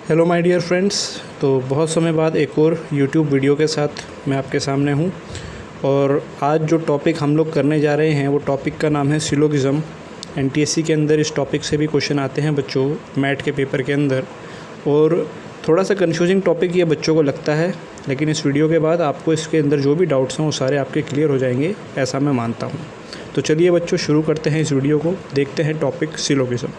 Hello my dear friends. तो बहुत समय बाद एक और यूट्यूब वीडियो के साथ मैं आपके सामने हूं और आज जो टॉपिक हम लोग करने जा रहे हैं वो टॉपिक का नाम है सिलोगिज़म। एनटीएससी के अंदर इस टॉपिक से भी क्वेश्चन आते हैं बच्चों, मैट के पेपर के अंदर, और थोड़ा सा कंफ्यूजिंग टॉपिक ये बच्चों को लगता है, लेकिन इस वीडियो के बाद आपको इसके अंदर जो भी डाउट्स हैं वो सारे आपके क्लियर हो जाएंगे, ऐसा मैं मानता हूँ। तो चलिए बच्चों शुरू करते हैं इस वीडियो को, देखते हैं टॉपिक सिलोगिज़म।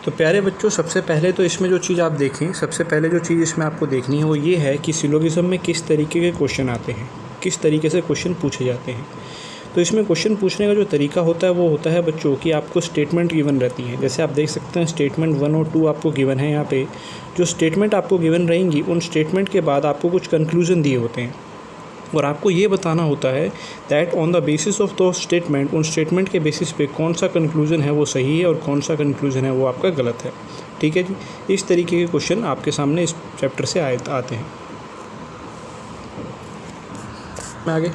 तो प्यारे बच्चों, सबसे पहले तो इसमें जो चीज़ आप देखें, सबसे पहले जो चीज़ इसमें आपको देखनी है वो ये है कि सिलोगिज़म में किस तरीके के क्वेश्चन आते हैं, किस तरीके से क्वेश्चन पूछे जाते हैं। तो इसमें क्वेश्चन पूछने का जो तरीका होता है वो होता है बच्चों कि आपको स्टेटमेंट गिवन रहती है। जैसे आप देख सकते हैं स्टेटमेंट 1 और 2 आपको गिवन है। यहाँ पे जो स्टेटमेंट आपको गिवन रहेंगी, उन स्टेटमेंट के बाद आपको कुछ कंक्लूजन दिए होते हैं और आपको ये बताना होता है that on the basis of दो स्टेटमेंट, उन स्टेटमेंट के बेसिस पे कौन सा कंक्लूजन है वो सही है और कौन सा कंक्लूजन है वो आपका गलत है। ठीक है जी, इस तरीके के क्वेश्चन आपके सामने इस चैप्टर से आते हैं। मैं आगे,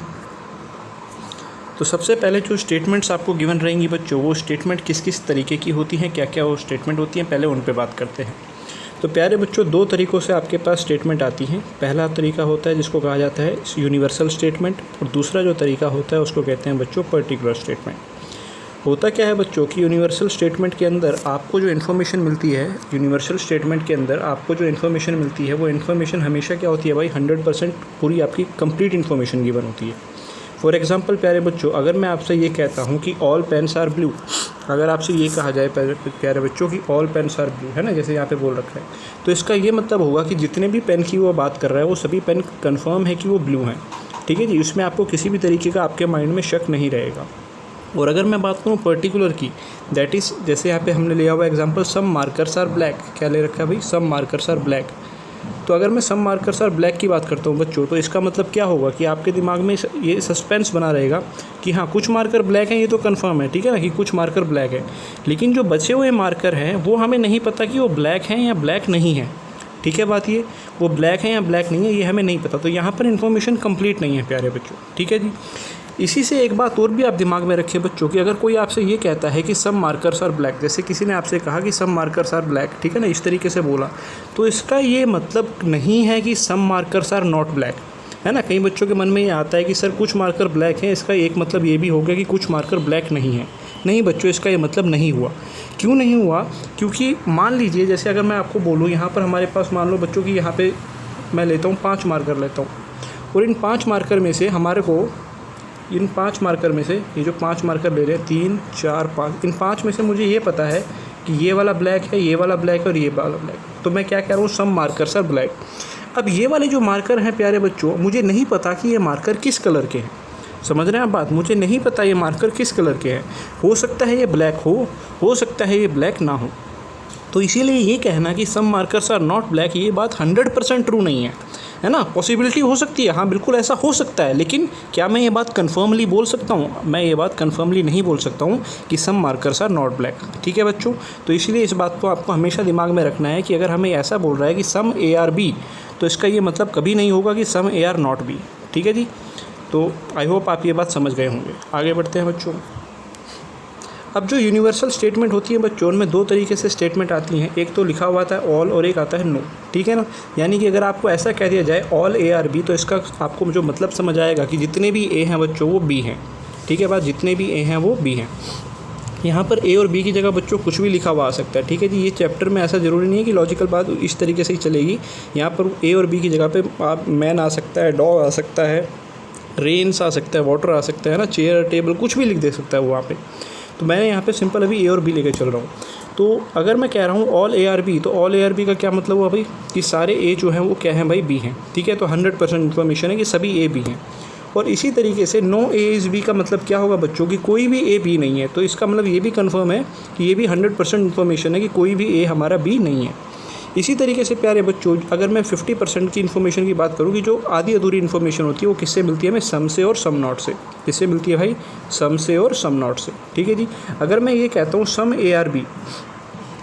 तो सबसे पहले जो स्टेटमेंट्स आपको गिवन रहेंगी बच्चों, वो स्टेटमेंट किस किस तरीके की होती हैं, क्या क्या वो स्टेटमेंट होती हैं, पहले उन पे बात करते हैं। तो प्यारे बच्चों, दो तरीक़ों से आपके पास स्टेटमेंट आती हैं। पहला तरीका होता है जिसको कहा जाता है यूनिवर्सल स्टेटमेंट, और दूसरा जो तरीका होता है उसको कहते हैं बच्चों पर्टिकुलर स्टेटमेंट। होता क्या है बच्चों कि यूनिवर्सल स्टेटमेंट के अंदर आपको जो इन्फॉर्मेशन मिलती है, यूनिवर्सल स्टेटमेंट के अंदर आपको जो इन्फॉर्मेशन मिलती है वो इन्फॉर्मेशन हमेशा क्या होती है भाई, 100% पूरी आपकी कंप्लीट इन्फॉर्मेशन गिवन होती है। फॉर एग्जाम्पल प्यारे बच्चों, अगर मैं आपसे ये कहता हूँ कि ऑल पेन्स आर ब्लू, अगर आपसे ये कहा जाए प्यारे बच्चों कि ऑल पेन्स आर ब्लू, है ना, जैसे यहाँ पे बोल रखा है, तो इसका ये मतलब होगा कि जितने भी पेन की वो बात कर रहा है वो सभी पेन कंफर्म है कि वो ब्लू हैं। ठीक है जी, इसमें आपको किसी भी तरीके का आपके माइंड में शक नहीं रहेगा। और अगर मैं बात करूँ पर्टिकुलर की, दैट इज़ जैसे यहाँ पे हमने लिया हुआ example some markers are black, क्या ले रखा है भाई, सम मार्कर्स आर ब्लैक। तो अगर मैं सम मार्कर्स आर ब्लैक की बात करता हूँ बच्चों, तो इसका मतलब क्या होगा कि आपके दिमाग में ये सस्पेंस बना रहेगा कि हाँ कुछ मार्कर ब्लैक हैं, ये तो कंफर्म है, ठीक है ना, कि कुछ मार्कर ब्लैक है, लेकिन जो बचे हुए मार्कर हैं वो हमें नहीं पता कि वो ब्लैक हैं या ब्लैक नहीं है। ठीक है बात, ये वो ब्लैक है या ब्लैक नहीं है ये हमें नहीं पता। तो यहाँ पर इन्फॉर्मेशन कंप्लीट नहीं है प्यारे बच्चों। ठीक है जी, इसी से एक बात और भी आप दिमाग में रखिए बच्चों कि अगर कोई आपसे ये कहता है कि सब मार्कर्स आर ब्लैक, जैसे किसी ने आपसे कहा कि सब मार्कर्स आर ब्लैक, ठीक है ना, इस तरीके से बोला, तो इसका ये मतलब नहीं है कि सब मार्कर्स आर नॉट ब्लैक, है ना। कई बच्चों के मन में ये आता है कि सर कुछ मार्कर ब्लैक हैं, इसका एक मतलब ये भी हो गया कि कुछ मार्कर ब्लैक नहीं है। नहीं बच्चों, इसका ये मतलब नहीं हुआ। क्यों नहीं हुआ? क्योंकि मान लीजिए जैसे अगर मैं आपको बोलूँ यहाँ पर हमारे पास मान लो बच्चों कि यहाँ पे मैं लेता हूँ 5 मार्कर लेता हूँ, और इन 5 मार्कर में से हमारे को, इन 5 मार्कर में से, ये जो 5 मार्कर ले रहे हैं 3 4 5, इन 5 में से मुझे ये पता है कि ये वाला ब्लैक है, ये वाला ब्लैक है और ये वाला ब्लैक। तो मैं क्या कह रहा हूँ, सम मार्कर्स आर ब्लैक। अब ये वाले जो मार्कर हैं प्यारे बच्चों, मुझे नहीं पता कि ये मार्कर किस कलर के हैं। समझ रहे हैं आप बात, मुझे नहीं पता ये मार्कर किस कलर के हैं। हो सकता है ये ब्लैक हो सकता है ये ब्लैक ना हो। तो इसीलिए ये कहना कि some markers are not black, ये बात 100% ट्रू नहीं है ना। पॉसिबिलिटी हो सकती है, हाँ बिल्कुल ऐसा हो सकता है, लेकिन क्या मैं ये बात कन्फर्मली बोल सकता हूँ? मैं ये बात कन्फर्मली नहीं बोल सकता हूँ कि some markers are not black. ठीक है बच्चों, तो इसलिए इस बात को आपको हमेशा दिमाग में रखना है कि अगर हमें ऐसा बोल रहा है कि सम ए आर बी, तो इसका ये मतलब कभी नहीं होगा कि सम ए आर नॉट बी। ठीक है जी, तो आई होप आप ये बात समझ गए होंगे। आगे बढ़ते हैं बच्चों। अब जो यूनिवर्सल स्टेटमेंट होती है बच्चों, उनमें 2 तरीके से स्टेटमेंट आती हैं, एक तो लिखा हुआ आता है ऑल और एक आता है नो। ठीक है ना, यानी कि अगर आपको ऐसा कह दिया जाए ऑल ए आर बी, तो इसका आपको जो मतलब समझ आएगा कि जितने भी ए हैं बच्चों वो बी हैं। ठीक है बात, जितने भी ए हैं वो बी हैं। यहाँ पर ए और बी की जगह बच्चों कुछ भी लिखा हुआ आ सकता है। ठीक है जी, ये चैप्टर में ऐसा ज़रूरी नहीं है कि लॉजिकल बात इस तरीके से ही चलेगी। यहाँ पर ए और बी की जगह पे आप मैन आ सकता है, डॉग आ सकता है, रेन्स आ सकता है, वाटर आ सकता है ना, चेयर टेबल कुछ भी लिख दे सकता है वो वहाँ पे। तो मैंने यहाँ पे सिंपल अभी ए और बी लेके चल रहा हूँ। तो अगर मैं कह रहा हूँ ऑल ए आर बी, तो ऑल ए आर बी का क्या मतलब हुआ भाई कि सारे ए जो हैं वो क्या हैं भाई, बी हैं। ठीक है, तो 100% इन्फॉर्मेशन है कि सभी ए बी हैं। और इसी तरीके से नो ए इज़ बी का मतलब क्या होगा बच्चों कि कोई भी ए बी नहीं है। तो इसका मतलब ये भी कंफर्म है कि ये भी 100% इन्फॉर्मेशन है कि कोई भी ए हमारा बी नहीं है। इसी तरीके से प्यारे बच्चों, अगर मैं 50% की इन्फॉर्मेशन की बात करूँ कि जो आधी अधूरी इन्फॉर्मेशन होती है वो किससे मिलती है, हमें सम से और सम नॉट से। किससे मिलती है भाई, सम से और सम नॉट से। ठीक है जी, अगर मैं ये कहता हूँ सम ए आर बी,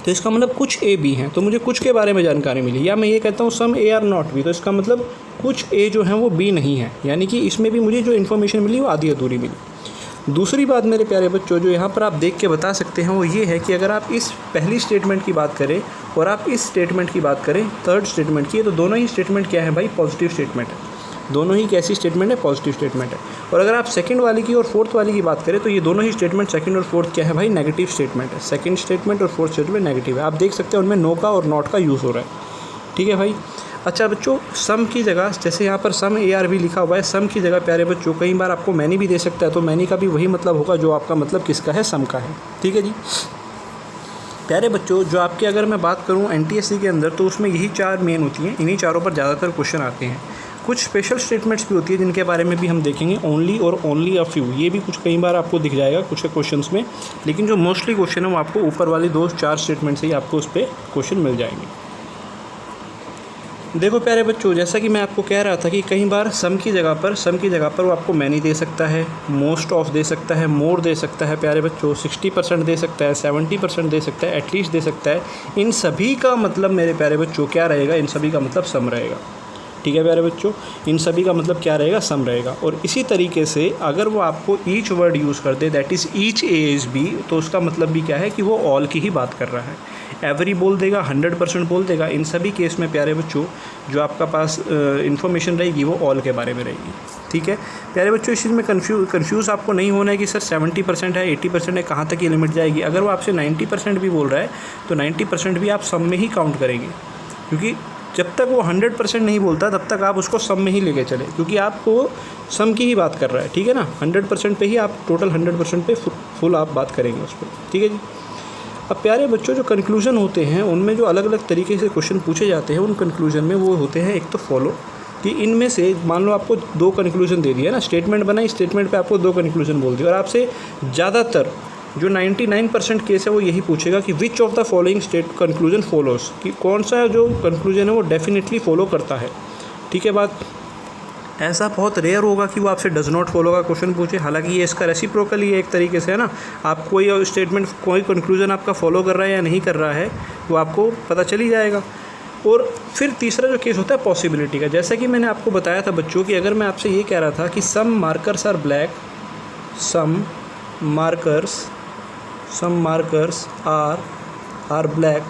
तो इसका मतलब कुछ ए बी हैं, तो मुझे कुछ के बारे में जानकारी मिली। या मैं ये कहता हूँ सम ए आर नॉट बी, तो इसका मतलब कुछ ए जो हैं वो बी नहीं है, यानी कि इसमें भी मुझे जो इन्फॉर्मेशन मिली वो आधी अधूरी मिली। दूसरी बात मेरे प्यारे बच्चों जो यहाँ पर आप देख के बता सकते हैं वो ये है कि अगर आप इस पहली स्टेटमेंट की बात करें और आप इस स्टेटमेंट की बात करें, थर्ड स्टेटमेंट की, तो दोनों ही स्टेटमेंट क्या है भाई, पॉजिटिव स्टेटमेंट है। दोनों ही कैसी स्टेटमेंट है, पॉजिटिव स्टेटमेंट है। और अगर आप सेकंड वाली की और फोर्थ वाली की बात करें तो ये दोनों ही स्टेटमेंट सेकंड और फोर्थ क्या है भाई, नेगेटिव स्टेटमेंट है। सेकंड स्टेटमेंट और फोर्थ स्टेटमेंट नेगेटिव है। आप देख सकते हैं उनमें नो का और नॉट का यूज़ हो रहा है। ठीक है भाई। अच्छा बच्चों, सम की जगह जैसे यहाँ पर सम AR भी लिखा हुआ है, सम की जगह प्यारे बच्चों कई बार आपको मैनी भी दे सकता है, तो मैनी का भी वही मतलब होगा जो आपका मतलब किसका है, सम का है। ठीक है जी। प्यारे बच्चों जो आपके अगर मैं बात करूँ NTSC के अंदर तो उसमें यही 4 मेन होती हैं, इन्हीं चारों पर ज़्यादातर क्वेश्चन आते हैं। कुछ स्पेशल स्टेटमेंट्स भी होती है जिनके बारे में भी हम देखेंगे, ओनली और ओनली अ फ्यू, ये भी कुछ कई बार आपको दिख जाएगा कुछ क्वेश्चंस में, लेकिन जो मोस्टली क्वेश्चन है वो आपको ऊपर वाली 2-4 स्टेटमेंट से ही आपको उस पर क्वेश्चन मिल जाएंगे। देखो प्यारे बच्चों, जैसा कि मैं आपको कह रहा था कि कई बार सम की जगह पर वो आपको मैनी दे सकता है, मोस्ट ऑफ दे सकता है, मोर दे सकता है प्यारे बच्चों, 60% दे सकता है, 70% दे सकता है, एटलीस्ट दे सकता है। इन सभी का मतलब मेरे प्यारे बच्चों क्या रहेगा, इन सभी का मतलब सम रहेगा। ठीक है प्यारे बच्चों, इन सभी का मतलब क्या रहेगा, सम रहेगा। और इसी तरीके से अगर वो आपको ईच वर्ड यूज़ कर दे, दैट इज़ ईच ASB, तो उसका मतलब भी क्या है कि वो ऑल की ही बात कर रहा है। एवरी बोल देगा, 100% बोल देगा, इन सभी केस में प्यारे बच्चों जो आपका पास इन्फॉर्मेशन रहेगी वो ऑल के बारे में रहेगी। ठीक है प्यारे बच्चों, इस चीज़ में कन्फ्यूज़ आपको नहीं होना है कि सर 70% है, 80% है, कहाँ तक ये लिमिट जाएगी। अगर वो आपसे 90% भी बोल रहा है तो 90% भी आप सम में ही काउंट करेंगे, क्योंकि जब तक वो 100% नहीं बोलता तब तक आप उसको सम में ही लेके चले, क्योंकि आपको सम की ही बात कर रहा है। ठीक है ना, 100% पे ही आप टोटल 100% पे फुल आप बात करेंगे उस पर। ठीक है जी। अब प्यारे बच्चों जो कंक्लूजन होते हैं उनमें जो अलग अलग तरीके से क्वेश्चन पूछे जाते हैं, उन कंक्लूजन में वो होते हैं, एक तो फॉलो, कि इनमें से मान लो आपको 2 कंक्लूजन दे दिया ना, स्टेटमेंट बनाई, स्टेटमेंट पे आपको 2 कंक्लूजन बोल दिया, और आपसे ज़्यादातर जो 99% केस है वो यही पूछेगा कि which of the following conclusion follows, कि कौन सा जो कंक्लूजन है वो डेफिनेटली फॉलो करता है। ठीक है बात, ऐसा बहुत रेयर होगा कि वो आपसे डज नॉट फॉलो का क्वेश्चन पूछे। हालांकि ये इसका रेसिप्रोकल ही है एक तरीके से, है ना। आप कोई स्टेटमेंट, कोई कंक्लूजन आपका फॉलो कर रहा है या नहीं कर रहा है वो आपको पता चल ही जाएगा। और फिर तीसरा जो केस होता है पॉसिबिलिटी का, जैसा कि मैंने आपको बताया था बच्चों कि अगर मैं आपसे ये कह रहा था कि some markers are black, some markers are black,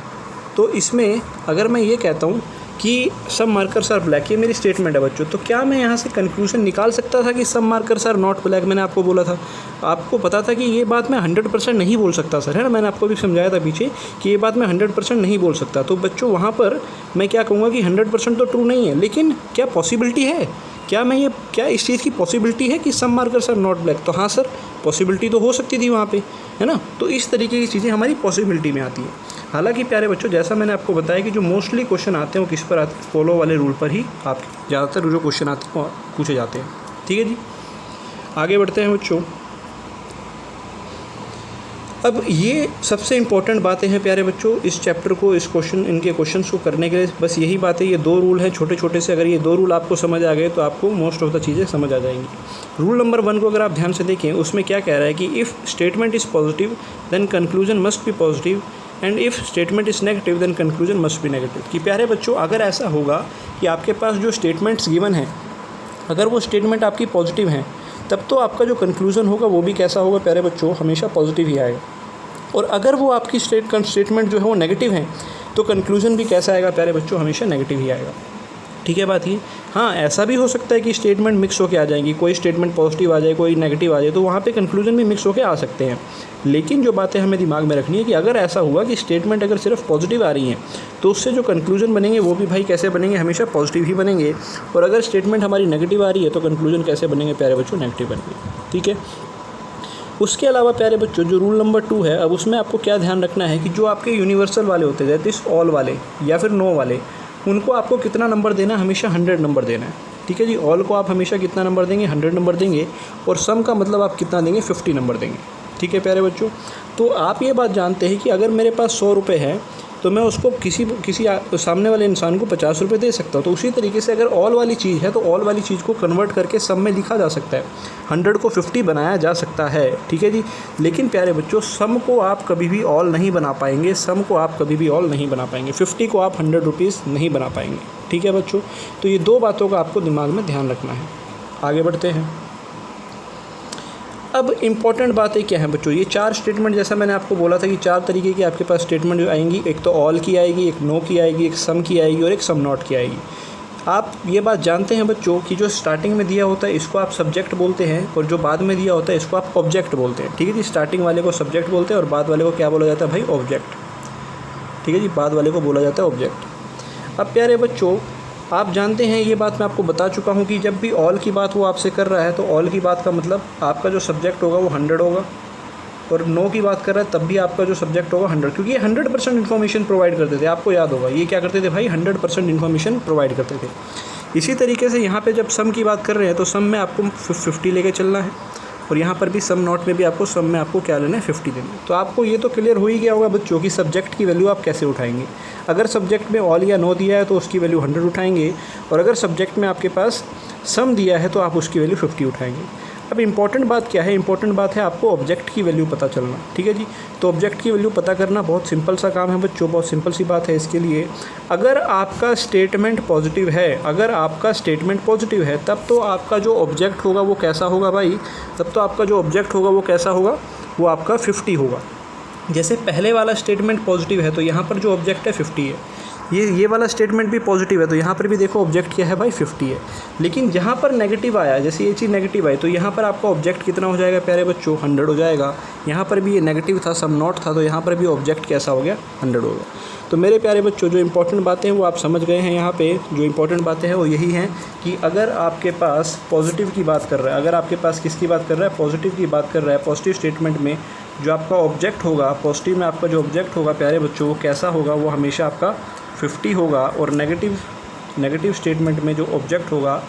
तो इसमें अगर मैं ये कहता हूँ कि सम मार्कर्स आर ब्लैक, ये मेरी स्टेटमेंट है बच्चों, तो क्या मैं यहाँ से कंक्लूजन निकाल सकता था कि some markers are not black. मैंने आपको बोला था, आपको पता था कि ये बात मैं 100% नहीं बोल सकता सर, है ना। मैंने आपको भी समझाया था पीछे कि ये बात मैं 100% नहीं बोल सकता। तो बच्चों वहाँ पर मैं क्या कहूँगा कि 100% तो ट्रू नहीं है, लेकिन क्या पॉसिबिलिटी है, क्या इस चीज़ की पॉसिबिलिटी है कि some markers are not black. तो हाँ सर, पॉसिबिलिटी तो हो सकती थी वहाँ पे, है ना। तो इस तरीके की चीज़ें हमारी पॉसिबिलिटी में आती हैं। हालांकि प्यारे बच्चों जैसा मैंने आपको बताया कि जो मोस्टली क्वेश्चन आते हैं वो किस पर आते हैं, फॉलो वाले रूल पर ही आप ज़्यादातर जो क्वेश्चन आते हैं वो पूछे जाते हैं। ठीक है जी, आगे बढ़ते हैं बच्चों। अब ये सबसे इम्पोर्टेंट बातें हैं प्यारे बच्चों इस चैप्टर को, इनके क्वेश्चंस को करने के लिए बस यही बात है। ये 2 रूल हैं छोटे छोटे से, अगर ये 2 रूल आपको समझ आ गए तो आपको मोस्ट ऑफ द चीज़ें समझ आ जाएंगी। रूल नंबर 1 को अगर आप ध्यान से देखें, उसमें क्या कह रहा है कि if statement is positive then conclusion must be positive, and if statement is negative then conclusion must be negative. कि प्यारे बच्चों अगर ऐसा होगा कि आपके पास जो स्टेटमेंट्स गिवन हैं, अगर वो स्टेटमेंट आपकी पॉजिटिव हैं, तब तो आपका जो कंक्लूजन होगा वो भी कैसा होगा प्यारे बच्चों, हमेशा पॉजिटिव ही आएगा। और अगर वो आपकी स्टेटमेंट जो है वो नेगेटिव है तो कंक्लूजन भी कैसा आएगा प्यारे बच्चों, हमेशा नेगेटिव ही आएगा। ठीक है बात ये। हाँ, ऐसा भी हो सकता है कि स्टेटमेंट मिक्स होकर आ जाएंगी, कोई स्टेटमेंट पॉजिटिव आ जाए, कोई नेगेटिव आ जाए, तो वहाँ पे कंक्लूजन भी मिक्स होकर आ सकते हैं। लेकिन जो बातें हमें दिमाग में रखनी है कि अगर ऐसा हुआ कि स्टेटमेंट अगर सिर्फ पॉजिटिव आ रही हैं तो उससे जो कंक्लूजन बनेंगे वो भी भाई कैसे बनेंगे, हमेशा पॉजिटिव ही बनेंगे। और अगर स्टेटमेंट हमारी नेगेटिव आ रही है तो कंक्लूजन कैसे बनेंगे प्यारे बच्चों, नेगेटिव बनेंगे। ठीक है। उसके अलावा प्यारे बच्चों जो रूल नंबर 2 है, अब उसमें आपको क्या ध्यान रखना है कि जो आपके यूनिवर्सल वाले होते हैं, दैट इज़ ऑल वाले या फिर नो वाले, उनको आपको कितना नंबर देना है, हमेशा 100 नंबर देना है। ठीक है जी। ऑल को आप हमेशा कितना नंबर देंगे, 100 नंबर देंगे, और सम का मतलब आप कितना देंगे, 50 नंबर देंगे। ठीक है प्यारे बच्चों। तो आप ये बात जानते हैं कि अगर मेरे पास 100 रुपये है तो मैं उसको किसी सामने वाले इंसान को 50 रुपये दे सकता हूँ। तो उसी तरीके से अगर ऑल वाली चीज़ है तो ऑल वाली चीज़ को कन्वर्ट करके सम में लिखा जा सकता है, 100 को 50 बनाया जा सकता है। ठीक है जी। लेकिन प्यारे बच्चों सम को आप कभी भी ऑल नहीं बना पाएंगे, 50 को आप 100 रुपीज़ नहीं बना पाएंगे। ठीक है बच्चों। तो ये 2 बातों का आपको दिमाग में ध्यान रखना है। आगे बढ़ते हैं। अब इम्पॉर्टेंट बातें क्या हैं बच्चों, ये 4 स्टेटमेंट जैसा मैंने आपको बोला था कि 4 तरीके की आपके पास स्टेटमेंट जो आएंगी, एक तो ऑल की आएगी, एक नो की आएगी, एक सम की आएगी और एक सम नॉट की आएगी। आप ये बात जानते हैं बच्चों कि जो स्टार्टिंग में दिया होता है इसको आप सब्जेक्ट बोलते हैं और जो बाद में दिया होता है इसको आप ऑब्जेक्ट बोलते हैं। ठीक है जी, स्टार्टिंग वाले को सब्जेक्ट बोलते हैं और बाद वाले को क्या बोला जाता है भाई, ऑब्जेक्ट। ठीक है जी, बाद वाले को बोला जाता है ऑब्जेक्ट। अब प्यारे बच्चों आप जानते हैं, ये बात मैं आपको बता चुका हूँ कि जब भी ऑल की बात वो आपसे कर रहा है तो ऑल की बात का मतलब आपका जो सब्जेक्ट होगा वो 100 होगा, और नो की बात कर रहा है तब भी आपका जो सब्जेक्ट होगा 100, क्योंकि ये 100% इन्फॉर्मेशन प्रोवाइड करते थे। आपको याद होगा ये क्या करते थे भाई, 100% इन्फॉर्मेशन प्रोवाइड करते थे। इसी तरीके से यहाँ पे जब सम की बात कर रहे हैं तो सम में आपको 50 लेके चलना है, और यहाँ पर भी सम नॉट में भी आपको सम में आपको क्या लेना है, 50 लेना है। तो आपको ये तो क्लियर हो ही गया होगा बच्चों कि सब्जेक्ट की वैल्यू आप कैसे उठाएंगे। अगर सब्जेक्ट में ऑल या नो दिया है तो उसकी वैल्यू 100 उठाएंगे, और अगर सब्जेक्ट में आपके पास सम दिया है तो आप उसकी वैल्यू 50 उठाएंगे। अब इम्पॉर्टेंट बात क्या है, इम्पॉर्टेंट बात है आपको ऑब्जेक्ट की वैल्यू पता चलना। ठीक है जी, तो ऑब्जेक्ट की वैल्यू पता करना बहुत सिंपल सा काम है बच्चों, बहुत सिंपल सी बात है इसके लिए। अगर आपका स्टेटमेंट पॉजिटिव है, अगर आपका स्टेटमेंट पॉजिटिव है तब तो आपका जो ऑब्जेक्ट होगा वो कैसा होगा भाई, तब तो आपका जो ऑब्जेक्ट होगा वो कैसा होगा, वो आपका 50 होगा। जैसे पहले वाला स्टेटमेंट पॉजिटिव है तो यहाँ पर जो ऑब्जेक्ट है 50 है, ये वाला स्टेटमेंट भी पॉजिटिव है तो यहाँ पर भी देखो ऑब्जेक्ट क्या है भाई, 50 है। लेकिन जहाँ पर नेगेटिव आया, जैसे ये चीज़ नेगेटिव आई तो यहाँ पर आपका ऑब्जेक्ट कितना हो जाएगा प्यारे बच्चों, 100 हो जाएगा। यहाँ पर भी ये नेगेटिव था, सम नॉट था, तो यहाँ पर भी ऑब्जेक्ट कैसा हो गया, 100 हो गया। तो मेरे प्यारे बच्चों जो इंपॉर्टेंट बातें हैं वो आप समझ गए हैं। यहाँ पे जो इंपॉर्टेंट बातें हैं वो यही हैं कि अगर आपके पास पॉजिटिव की बात कर रहा है, अगर आपके पास किसकी बात कर रहा है, पॉजिटिव की बात कर रहा है, पॉजिटिव स्टेटमेंट में जो आपका ऑब्जेक्ट होगा, पॉजिटिव में आपका जो ऑब्जेक्ट होगा प्यारे बच्चों वो कैसा होगा, वो हमेशा आपका 50 होगा, और नेगेटिव स्टेटमेंट में जो ऑब्जेक्ट होगा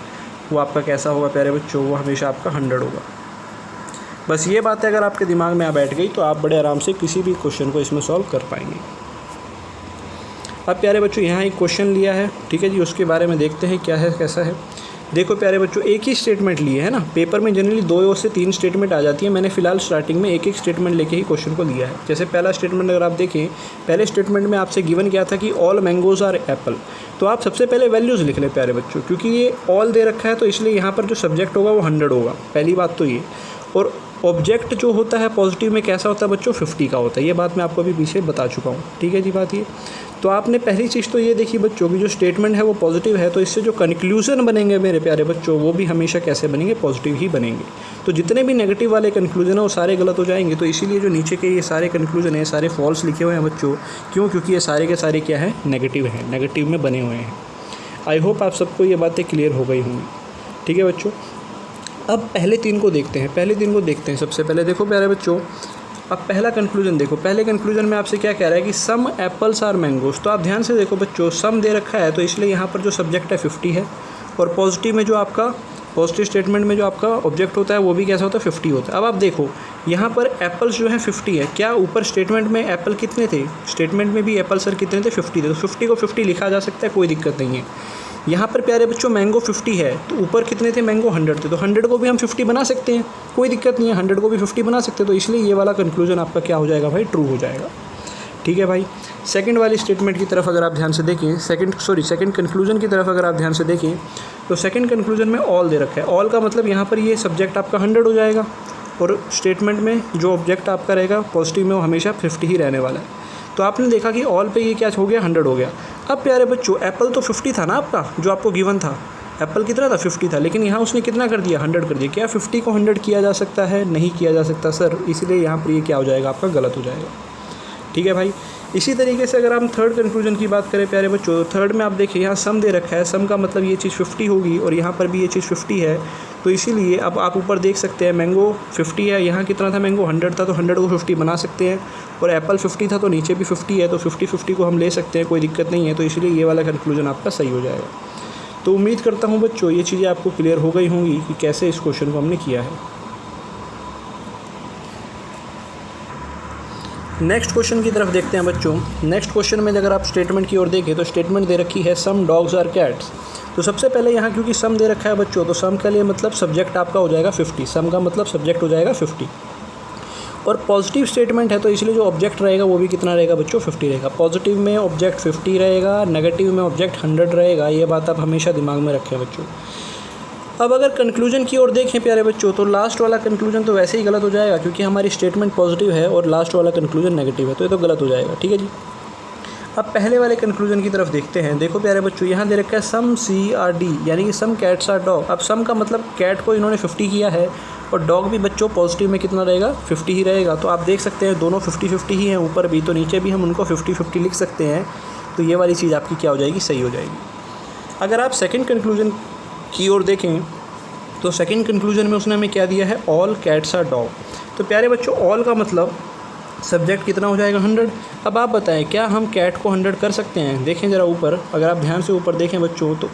वो आपका कैसा होगा प्यारे बच्चों, वो हमेशा आपका 100 होगा। बस ये बात है अगर आपके दिमाग में आ बैठ गई तो आप बड़े आराम से किसी भी क्वेश्चन को इसमें सॉल्व कर पाएंगे। अब प्यारे बच्चों यहाँ एक क्वेश्चन लिया है, ठीक है जी, उसके बारे में देखते हैं क्या है कैसा है। देखो प्यारे बच्चों एक ही स्टेटमेंट लिए है ना, पेपर में जनरली 2 से 3 स्टेटमेंट आ जाती है। मैंने फिलहाल स्टार्टिंग में एक स्टेटमेंट लेके ही क्वेश्चन को लिया है। जैसे पहला स्टेटमेंट अगर आप देखें, पहले स्टेटमेंट में आपसे गिवन किया था कि ऑल मैंगोज़ आर एप्पल, तो आप सबसे पहले वैल्यूज़ लिख लें प्यारे बच्चों, क्योंकि ये ऑल दे रखा है तो इसलिए यहाँ पर जो सब्जेक्ट होगा वो 100 होगा, पहली बात तो ये। और ऑब्जेक्ट जो होता है पॉजिटिव में कैसा होता है बच्चों, 50 का होता है। ये बात मैं आपको अभी पीछे बता चुका हूँ, ठीक है जी बात ये। तो आपने पहली चीज़ तो ये देखी बच्चों की जो स्टेटमेंट है वो पॉजिटिव है, तो इससे जो कंक्लूजन बनेंगे मेरे प्यारे बच्चों वो भी हमेशा कैसे बनेंगे, पॉजिटिव ही बनेंगे। तो जितने भी नेगेटिव वाले कंक्लूजन है वो सारे गलत हो जाएंगे। तो इसीलिए जो नीचे के ये सारे कंक्लूजन है सारे फॉल्स लिखे हुए हैं बच्चों, क्यों, क्योंकि ये सारे के सारे क्या है, नेगेटिव हैं, नेगेटिव में बने हुए हैं। आई होप आप सबको ये बातें क्लियर हो गई होंगी, ठीक है बच्चों। अब पहले 3 को देखते हैं, सबसे पहले देखो प्यारे बच्चों, अब पहला कंक्लूजन देखो। पहले कंक्लूजन में आपसे क्या कह रहा है कि सम एप्पल्स आर मैंगोज। तो आप ध्यान से देखो बच्चों, सम दे रखा है तो इसलिए यहाँ पर जो सब्जेक्ट है 50 है, और पॉजिटिव में जो आपका पॉजिटिव स्टेटमेंट में जो आपका ऑब्जेक्ट होता है वो भी कैसा होता है, 50 होता है। अब आप देखो यहाँ पर एप्पल्स जो है 50 है, क्या ऊपर स्टेटमेंट में एप्पल कितने थे, स्टेटमेंट में भी एप्पल सर कितने थे, 50 थे, तो 50 को 50 लिखा जा सकता है, कोई दिक्कत नहीं है। यहाँ पर प्यारे बच्चों मैंगो 50 है तो ऊपर कितने थे, मैंगो 100 थे, तो 100 को भी हम 50 बना सकते हैं, कोई दिक्कत नहीं है, 100 को भी 50 बना सकते हैं। तो इसलिए ये वाला कंक्लूजन आपका क्या हो जाएगा भाई, ट्रू हो जाएगा, ठीक है भाई। सेकंड वाली स्टेटमेंट की तरफ अगर आप ध्यान से देखें, सेकंड कंक्लूजन की तरफ अगर आप ध्यान से देखें तो सेकंड कंक्लूजन में ऑल दे रखा है। ऑल का मतलब यहाँ पर ये सब्जेक्ट आपका 100 हो जाएगा, और स्टेटमेंट में जो ऑब्जेक्ट आपका रहेगा पॉजिटिव में वो हमेशा 50 ही रहने वाला है। तो आपने देखा कि ऑल पे ये क्या हो गया, 100 हो गया। अब प्यारे बच्चों एप्पल तो 50 था ना आपका, जो आपको गिवन था, एप्पल कितना था, 50 था, लेकिन यहाँ उसने कितना कर दिया, 100 कर दिया। क्या 50 को 100 किया जा सकता है, नहीं किया जा सकता सर, इसलिए यहाँ पर ये क्या हो जाएगा, आपका गलत हो जाएगा, ठीक है भाई। इसी तरीके से अगर हम थर्ड कंक्लूजन की बात करें प्यारे बच्चों, थर्ड में आप देखिए यहाँ सम दे रखा है, सम का मतलब ये चीज़ 50 होगी, और यहाँ पर भी ये चीज़ 50 है, तो इसीलिए अब आप ऊपर देख सकते हैं मैंगो 50 है, यहाँ कितना था, मैंगो 100 था, तो 100 को 50 बना सकते हैं, और एप्पल 50 था तो नीचे भी 50 है, तो 50-50 को हम ले सकते हैं, कोई दिक्कत नहीं है। तो इसलिए ये वाला कंक्लूजन आपका सही हो जाएगा। तो उम्मीद करता हूँ बच्चों ये चीज़ें आपको क्लियर हो गई होंगी कि कैसे इस क्वेश्चन को हमने किया है। नेक्स्ट क्वेश्चन की तरफ देखते हैं बच्चों। नेक्स्ट क्वेश्चन में अगर आप स्टेटमेंट की ओर देखें तो स्टेटमेंट दे रखी है सम डॉग्स आर कैट्स। तो सबसे पहले यहाँ क्योंकि सम दे रखा है बच्चों, तो सम के लिए मतलब सब्जेक्ट आपका हो जाएगा 50, सम का मतलब सब्जेक्ट हो जाएगा 50, और पॉजिटिव स्टेटमेंट है तो इसलिए जो ऑब्जेक्ट रहेगा वो भी कितना रहेगा बच्चों, 50 रहेगा। पॉजिटिव में ऑब्जेक्ट 50 रहेगा, नेगेटिव में ऑब्जेक्ट 100 रहेगा, ये बात आप हमेशा दिमाग में रखें बच्चों। अब अगर कंक्लूजन की ओर देखें प्यारे बच्चों, तो लास्ट वाला कंक्लूजन तो वैसे ही गलत हो जाएगा, क्योंकि हमारी स्टेटमेंट पॉजिटिव है और लास्ट वाला कंक्लूजन नेगेटिव है, तो ये तो गलत हो जाएगा। ठीक है जी। अब पहले वाले कंक्लूजन की तरफ देखते हैं। देखो प्यारे बच्चों, यहाँ दे रखा है सम CRD, यानी कि सम कैट्स आर डॉग। अब सम का मतलब कैट को इन्होंने 50 किया है और डॉग भी बच्चों पॉजिटिव में कितना रहेगा, 50 ही रहेगा। तो आप देख सकते हैं दोनों 50-50 ही हैं, ऊपर भी तो नीचे भी हम उनको 50-50 लिख सकते हैं। तो ये वाली चीज़ आपकी क्या हो जाएगी, सही हो जाएगी। अगर आप सेकेंड कंक्लूजन की ओर देखें, तो सेकेंड कंक्लूजन में उसने हमें क्या दिया है, ऑल कैट्स आर डॉग। तो प्यारे बच्चों, ऑल का मतलब सब्जेक्ट कितना हो जाएगा, 100। अब आप बताएं, क्या हम कैट को 100 कर सकते हैं? देखें ज़रा ऊपर, अगर आप ध्यान से ऊपर देखें बच्चों, तो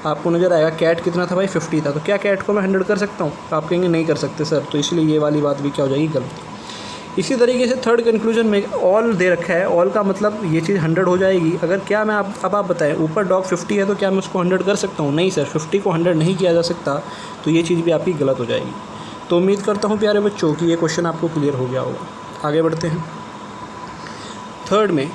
आपको नज़र आएगा कैट कितना था भाई, 50 था। तो क्या कैट को मैं 100 कर सकता हूँ? तो आप कहेंगे नहीं कर सकते सर, तो इसलिए ये वाली बात भी क्या हो जाएगी, गलत। इसी तरीके से थर्ड कंक्लूजन में ऑल दे रखा है, ऑल का मतलब ये चीज़ 100 हो जाएगी। अगर क्या मैं अब आप बताएं, ऊपर डॉग 50 है, तो क्या मैं उसको 100 कर सकता हूँ? नहीं सर, 50 को 100 नहीं किया जा सकता, तो ये चीज़ भी आपकी गलत हो जाएगी। तो उम्मीद करता हूँ प्यारे बच्चों कि ये क्वेश्चन आपको क्लियर हो गया होगा। आगे बढ़ते हैं। थर्ड में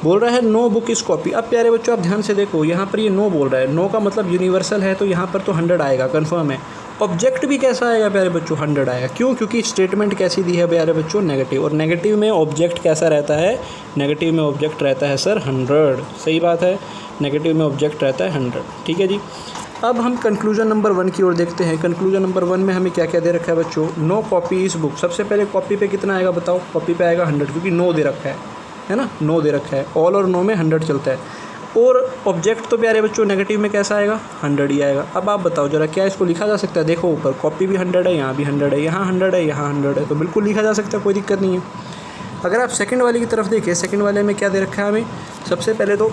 बोल रहा है नो बुक इज़ कॉपी। अब प्यारे बच्चों, आप ध्यान से देखो, यहाँ पर ये नो बोल रहा है। नो का मतलब यूनिवर्सल है, तो यहाँ पर तो 100 आएगा, कन्फर्म है। ऑब्जेक्ट भी कैसा आएगा प्यारे बच्चों, 100 आएगा। क्यों? क्योंकि स्टेटमेंट कैसी दी है प्यारे बच्चों, नेगेटिव। और नेगेटिव में ऑब्जेक्ट कैसा रहता है, नेगेटिव में ऑब्जेक्ट रहता है सर 100। सही बात है, नेगेटिव में ऑब्जेक्ट रहता है 100। ठीक है जी। अब हम कंक्लूजन नंबर 1 की ओर देखते हैं। कंक्लूजन नंबर 1 में हमें क्या क्या दे रखा है बच्चों, नो कॉपी इस बुक। सबसे पहले कॉपी पे कितना आएगा बताओ, कॉपी पे आएगा 100, क्योंकि नो दे रखा है ना, नो दे रखा है। ऑल और नो में 100 चलता है। और ऑब्जेक्ट तो प्यारे बच्चों नेगेटिव में कैसा आएगा, 100 ही आएगा। अब आप बताओ जरा, क्या इसको लिखा जा सकता है? देखो ऊपर कॉपी भी 100 है, यहाँ भी 100 है, यहाँ 100 है, यहाँ 100 है, तो बिल्कुल लिखा जा सकता है, कोई दिक्कत नहीं है। अगर आप सेकंड वाले की तरफ देखें, सेकंड वाले में क्या दे रखा है हमें, सबसे पहले तो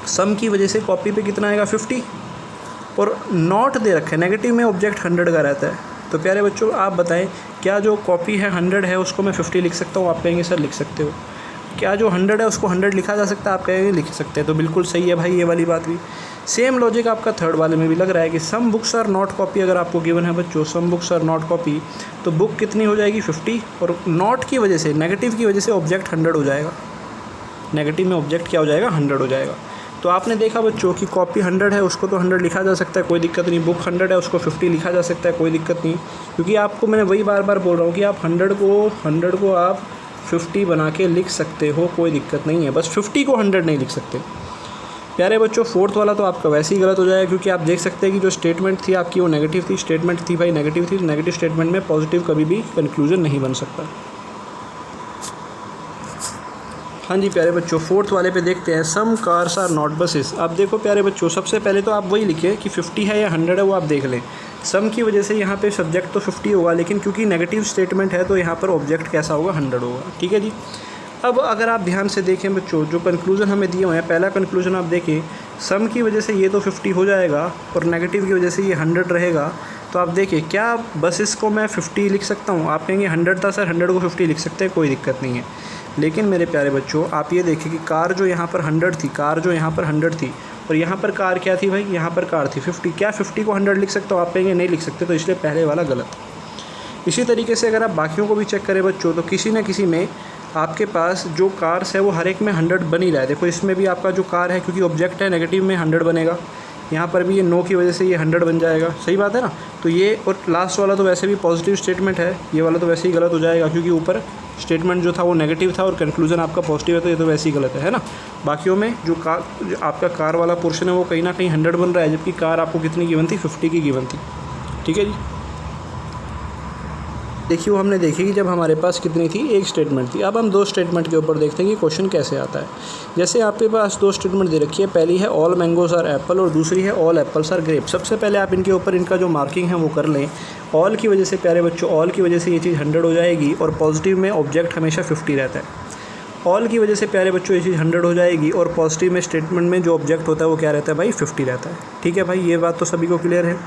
सम की वजह से कॉपी पे कितना आएगा, 50। और नॉट दे रखा है, नेगेटिव में ऑब्जेक्ट 100 का रहता है। तो प्यारे बच्चों आप बताएं, क्या जो कॉपी है 100 है उसको मैं 50 लिख सकता हूँ? आप कहेंगे सर लिख सकते हो। क्या जो 100 है उसको 100 लिखा जा सकता है? आप कहेंगे लिख सकते हैं। तो बिल्कुल सही है भाई, ये वाली बात भी। सेम लॉजिक आपका थर्ड वाले में भी लग रहा है कि some books are not copy. अगर आपको गिवन है बच्चों some books are not copy, तो बुक कितनी हो जाएगी, 50। और नॉट की वजह से, नेगेटिव की वजह से ऑब्जेक्ट 100 हो जाएगा। नेगेटिव में ऑब्जेक्ट क्या हो जाएगा, 100 हो जाएगा। तो आपने देखा बच्चों कि कॉपी 100 है, उसको तो 100 लिखा जा सकता है, कोई दिक्कत नहीं। बुक 100 है, उसको 50 लिखा जा सकता है, कोई दिक्कत नहीं। क्योंकि आपको मैंने वही बार बार बोल रहा हूँ कि आप 100 को आप 50 बना के लिख सकते हो, कोई दिक्कत नहीं है। बस 50 को 100 नहीं लिख सकते। प्यारे बच्चों, फोर्थ वाला तो आपका वैसे ही गलत हो जाएगा, क्योंकि आप देख सकते हैं कि जो स्टेटमेंट थी आपकी वो नेगेटिव थी। स्टेटमेंट थी भाई नेगेटिव थी, नेगेटिव स्टेटमेंट में पॉजिटिव कभी भी कंक्लूजन नहीं बन सकता। हाँ जी प्यारे बच्चों, फोर्थ वाले पे देखते हैं, सम कार्स आर नॉट बसेस। अब देखो प्यारे बच्चों, सबसे पहले तो आप वही लिखिए कि 50 है या 100 है, वो आप देख लें। सम की वजह से यहाँ पे सब्जेक्ट तो 50 होगा, लेकिन क्योंकि नेगेटिव स्टेटमेंट है तो यहाँ पर ऑब्जेक्ट कैसा होगा, 100 होगा। ठीक है जी। अब अगर आप ध्यान से देखें बच्चों, जो कंक्लूजन हमें दिए हुए हैं, पहला कंक्लूजन आप देखें, सम की वजह से ये तो 50 हो जाएगा और नेगेटिव की वजह से ये 100 रहेगा। तो आप देखिए, क्या बसेस को मैं 50 लिख सकता हूँ? आप कहेंगे 100 था सर, 100 को 50 लिख सकते हैं, कोई दिक्कत नहीं है। लेकिन मेरे प्यारे बच्चों, आप ये देखिए कि कार जो यहाँ पर 100 थी, कार जो यहाँ पर 100 थी, और यहाँ पर कार क्या थी भाई, यहाँ पर कार थी 50। क्या 50 को 100 लिख सकता हूँ? आप कहेंगे नहीं लिख सकते, तो इसलिए पहले वाला गलत। इसी तरीके से अगर आप बाकियों को भी चेक करें बच्चों, तो किसी न किसी में आपके पास जो कार्स है वो हर एक में 100 बन ही रहा है। देखो इसमें भी आपका जो कार है, क्योंकि ऑब्जेक्ट है नेगेटिव में 100 बनेगा। यहाँ पर भी ये नो की वजह से ये 100 बन जाएगा। सही बात है ना। तो ये, और लास्ट वाला तो वैसे भी पॉजिटिव स्टेटमेंट है, ये वाला तो वैसे ही गलत हो जाएगा, क्योंकि ऊपर स्टेटमेंट जो था वो नेगेटिव था और कंक्लूजन आपका पॉजिटिव है, तो ये तो वैसे ही गलत है ना। बाकियों में जो आपका कार वाला पोर्शन है वो कहीं ना कहीं 100 बन रहा है, जबकि कार आपको कितनी गिवन थी, 50 की गिवन थी। ठीक है जी। देखिए, वो हमने देखी कि जब हमारे पास कितनी थी, एक स्टेटमेंट थी। अब हम दो स्टेटमेंट के ऊपर देखते हैं कि क्वेश्चन कैसे आता है। जैसे आपके पास दो स्टेटमेंट दे रखी है, पहली है ऑल मैंगोज आर एप्पल और दूसरी है ऑल एप्पल्स आर ग्रेप। सबसे पहले आप इनके ऊपर इनका जो मार्किंग है वो कर लें। ऑल की वजह से प्यारे बच्चों, ऑल की वजह से ये चीज़ 100 हो जाएगी और पॉजिटिव में ऑब्जेक्ट हमेशा 50 रहता है। ऑल की वजह से प्यारे बच्चों ये चीज़ 100 हो जाएगी और पॉजिटिव में स्टेटमेंट में जो ऑब्जेक्ट होता है वो क्या रहता है भाई, 50 रहता है। ठीक है भाई, ये बात तो सभी को क्लियर है।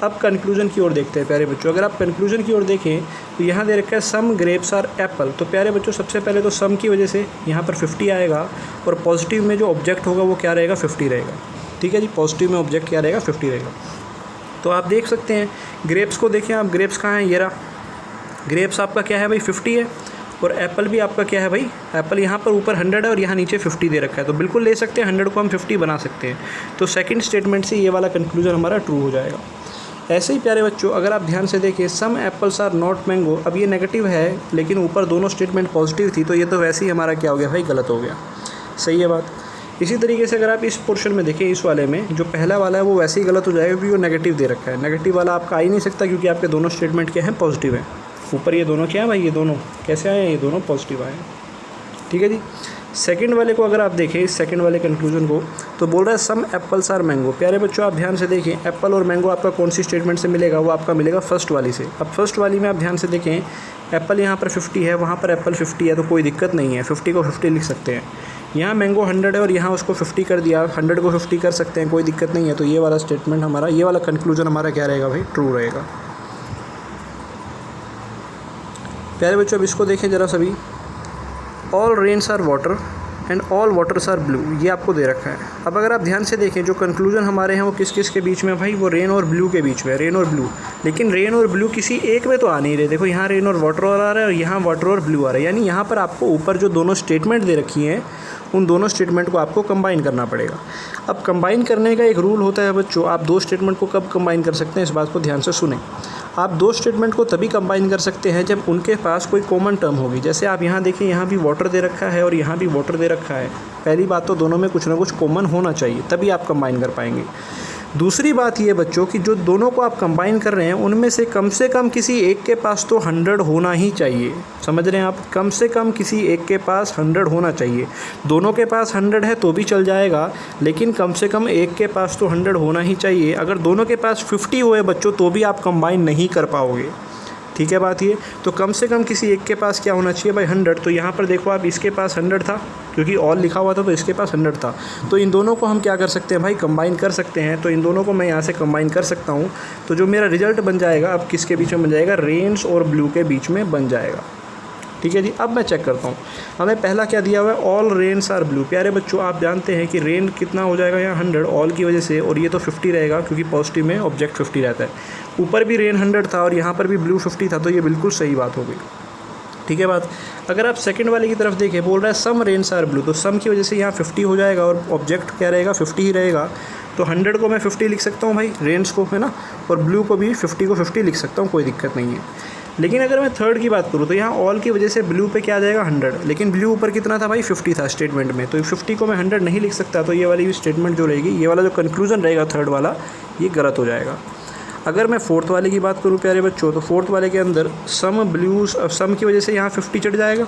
अब कंक्लूजन की ओर देखते हैं प्यारे बच्चों। अगर आप कंक्लूजन की ओर देखें तो यहाँ दे रखा है सम ग्रेप्स आर एप्पल। तो प्यारे बच्चों, सबसे पहले तो सम की वजह से यहाँ पर 50 आएगा और पॉजिटिव में जो ऑब्जेक्ट होगा वो क्या रहेगा, 50 रहेगा। ठीक है जी, पॉजिटिव में ऑब्जेक्ट क्या रहेगा, 50 रहेगा। तो आप देख सकते हैं ग्रेप्स को देखें आप, ग्रेप्स कहाँ है, ये रहा। ग्रेप्स आपका क्या है भाई, 50 है। और एप्पल भी आपका क्या है भाई, एप्पल यहाँ पर ऊपर 100 है और यहाँ नीचे 50 दे रखा है। तो बिल्कुल ले सकते हैं, 100 को हम 50 बना सकते हैं। तो सेकंड स्टेटमेंट से ये वाला कंक्लूजन हमारा ट्रू हो जाएगा। ऐसे ही प्यारे बच्चों अगर आप ध्यान से देखें सम एप्पल्स आर नॉट मैंगो, अब ये नेगेटिव है लेकिन ऊपर दोनों स्टेटमेंट पॉजिटिव थी, तो ये तो वैसे ही हमारा क्या हो गया भाई, गलत हो गया। सही है बात। इसी तरीके से अगर आप इस पोर्शन में देखें, इस वाले में जो पहला वाला है वो वैसे ही गलत हो जाएगा क्योंकि वो नेगेटिव दे रखा है। नेगेटिव वाला आपका आ ही नहीं सकता क्योंकि आपके दोनों स्टेटमेंट क्या हैं, पॉजिटिव हैं। ऊपर ये दोनों क्या है भाई, ये दोनों कैसे आए हैं, ये दोनों पॉजिटिव आए हैं। ठीक है जी। सेकंड वाले को अगर आप देखें, इस सेकंड वाले कंक्लूजन को, तो बोल रहा है सम एप्पल्स आर मैंगो। प्यारे बच्चों आप ध्यान से देखें, एप्पल और मैंगो आपका कौन सी स्टेटमेंट से मिलेगा, वो आपका मिलेगा फर्स्ट वाली से। अब फर्स्ट वाली में आप ध्यान से देखें, एप्पल यहाँ पर 50 है, वहाँ पर एप्पल 50 है, तो कोई दिक्कत नहीं है, 50 को 50 लिख सकते हैं। यहाँ मैंगो 100 है और यहाँ उसको 50 कर दिया, 100 को 50 कर सकते हैं, कोई दिक्कत नहीं है। तो ये वाला स्टेटमेंट हमारा, ये वाला कंक्लूजन हमारा क्या रहेगा भाई, ट्रू रहेगा। प्यारे बच्चों अब इसको देखें ज़रा सभी, all rains are water and all waters are blue, ये आपको दे रखा है। अब अगर आप ध्यान से देखें जो कंक्लूजन हमारे हैं वो किस किस के बीच में भाई, वो रेन और ब्लू के बीच में, रेन और ब्लू। लेकिन रेन और ब्लू किसी एक में तो आ नहीं रहे। देखो यहाँ रेन और वाटर आ रहा है और यहाँ वाटर और ब्लू आ रहा है, यानी यहाँ पर आपको ऊपर जो दोनों स्टेटमेंट दे रखी हैं उन दोनों स्टेटमेंट को आपको कंबाइन करना पड़ेगा। अब कंबाइन करने का एक रूल होता है बच्चों, आप दो स्टेटमेंट को कब कंबाइन कर सकते हैं, इस बात को ध्यान से सुनें। आप दो स्टेटमेंट को तभी कंबाइन कर सकते हैं जब उनके पास कोई कॉमन टर्म होगी। जैसे आप यहाँ देखें, यहाँ भी वाटर दे रखा है और यहाँ भी वाटर दे रखा है। पहली बात तो दोनों में कुछ ना कुछ कॉमन होना चाहिए, तभी आप कंबाइन कर पाएंगे। दूसरी बात ये बच्चों कि जो दोनों को आप कंबाइन कर रहे हैं उनमें से कम किसी एक के पास तो 100 होना ही चाहिए। समझ रहे हैं आप, कम से कम किसी एक के पास 100 होना चाहिए। दोनों के पास 100 है तो भी चल जाएगा, लेकिन कम से कम एक के पास तो 100 होना ही चाहिए। अगर दोनों के पास 50 हुए बच्चों तो भी आप कंबाइन नहीं कर पाओगे। ठीक है बात ये, तो कम से कम किसी एक के पास क्या होना चाहिए भाई, 100। तो यहाँ पर देखो आप, इसके पास 100 था क्योंकि ऑल लिखा हुआ था, तो इसके पास 100 था। तो इन दोनों को हम क्या कर सकते हैं भाई, कंबाइन कर सकते हैं। तो इन दोनों को मैं यहाँ से कंबाइन कर सकता हूँ। तो जो मेरा रिजल्ट बन जाएगा, अब किसके बीच में बन जाएगा, रेन्स और ब्लू के बीच में बन जाएगा। ठीक है जी। अब मैं चेक करता हूँ, हमें पहला क्या दिया हुआ है, ऑल रेन्स आर ब्लू। प्यारे बच्चों आप जानते हैं कि रेन कितना हो जाएगा यहाँ 100 ऑल की वजह से, और ये तो 50 रहेगा क्योंकि पॉजिटिव में ऑब्जेक्ट 50 रहता है। ऊपर भी रेन 100 था और यहाँ पर भी ब्लू 50 था, तो ये बिल्कुल सही बात हो गई। ठीक है बात। अगर आप सेकंड वाले की तरफ देखें, बोल रहा है सम रेन्स आर ब्लू, तो सम की वजह से यहाँ 50 हो जाएगा और ऑब्जेक्ट क्या रहेगा, 50 ही रहेगा। तो 100 को मैं 50 लिख सकता हूँ भाई, रेन्स को, है ना, और ब्लू को भी 50 को 50 लिख सकता हूँ, कोई दिक्कत नहीं है। लेकिन अगर मैं थर्ड की बात करूँ तो यहाँ ऑल की वजह से ब्लू पे क्या आ जाएगा, 100। लेकिन ब्लू ऊपर कितना था भाई, 50 था स्टेटमेंट में, तो 50 को मैं 100 नहीं लिख सकता। तो ये वाली स्टेटमेंट जो रहेगी, ये वाला जो कंक्लूजन रहेगा थर्ड वाला, ये गलत हो जाएगा। अगर मैं फोर्थ वाले की बात करूँ प्यारे बच्चों, तो फोर्थ वाले के अंदर सम ब्लूज, सम की वजह से यहाँ 50 चढ़ जाएगा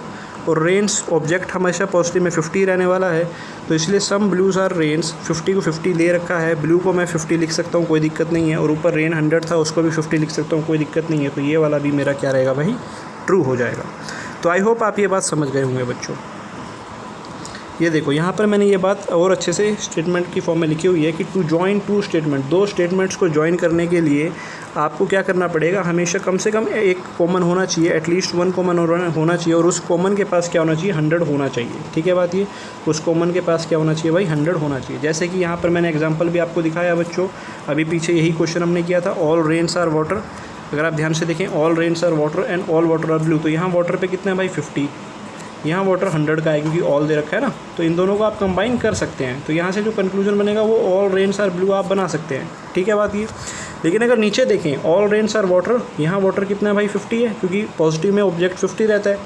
और रेन्स ऑब्जेक्ट हमेशा पॉजिटिव में 50 रहने वाला है, तो इसलिए सम ब्लूज आर रेन्स, 50 को 50 ले रखा है। ब्लू को मैं 50 लिख सकता हूँ, कोई दिक्कत नहीं है, और ऊपर रेन 100 था उसको भी 50 लिख सकता हूँ, कोई दिक्कत नहीं है। तो ये वाला भी मेरा क्या रहेगा भाई, ट्रू हो जाएगा। तो आई होप आप ये बात समझ गए होंगे बच्चों। ये देखो यहाँ पर मैंने ये बात और अच्छे से स्टेटमेंट की फॉर्म में लिखी हुई है कि टू जॉइन टू स्टेटमेंट, दो स्टेटमेंट्स को ज्वाइन करने के लिए आपको क्या करना पड़ेगा, हमेशा कम से कम एक कॉमन होना चाहिए, एटलीस्ट वन कॉमन होना चाहिए, और उस कॉमन के पास क्या होना चाहिए, 100 होना चाहिए। ठीक है बात ये, उस कॉमन के पास क्या होना चाहिए भाई, 100 होना चाहिए। जैसे कि यहाँ पर मैंने एग्जाम्पल भी आपको दिखाया बच्चों, अभी पीछे यही क्वेश्चन हमने किया था, ऑल रेन्स आर वाटर। अगर आप ध्यान से देखें, all rains are water and all water are blue, तो यहाँ वाटर पे कितना है भाई, 50, यहाँ वाटर 100 का है क्योंकि ऑल दे रखा है ना। तो इन दोनों को आप कंबाइन कर सकते हैं, तो यहाँ से जो कंक्लूजन बनेगा वो ऑल रेन्स आर ब्लू आप बना सकते हैं। ठीक है बात ये। लेकिन अगर नीचे देखें, ऑल रेन्स आर वाटर, यहाँ वाटर कितना है भाई, 50 है क्योंकि पॉजिटिव में ऑब्जेक्ट 50 रहता है,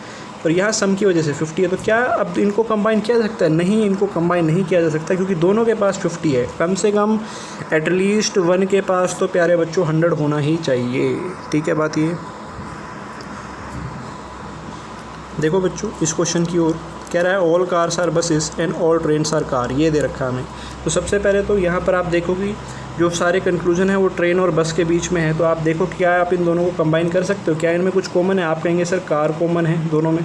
और यहाँ सम की वजह से 50 है। तो क्या अब इनको कंबाइन किया जा सकता है, नहीं, इनको कंबाइन नहीं किया जा सकता क्योंकि दोनों के पास 50 है। कम से कम एटलीस्ट वन के पास तो प्यारे बच्चों 100 होना ही चाहिए। ठीक है बात ये। देखो बच्चों इस क्वेश्चन की ओर, कह रहा है all cars are buses and all trains are car, ये दे रखा है हमें। तो सबसे पहले तो यहाँ पर आप देखो कि जो सारे कंक्लूजन है वो ट्रेन और बस के बीच में है, तो आप देखो क्या आप इन दोनों को कंबाइन कर सकते हो, क्या इनमें कुछ कॉमन है। आप कहेंगे सर कार कॉमन है दोनों में।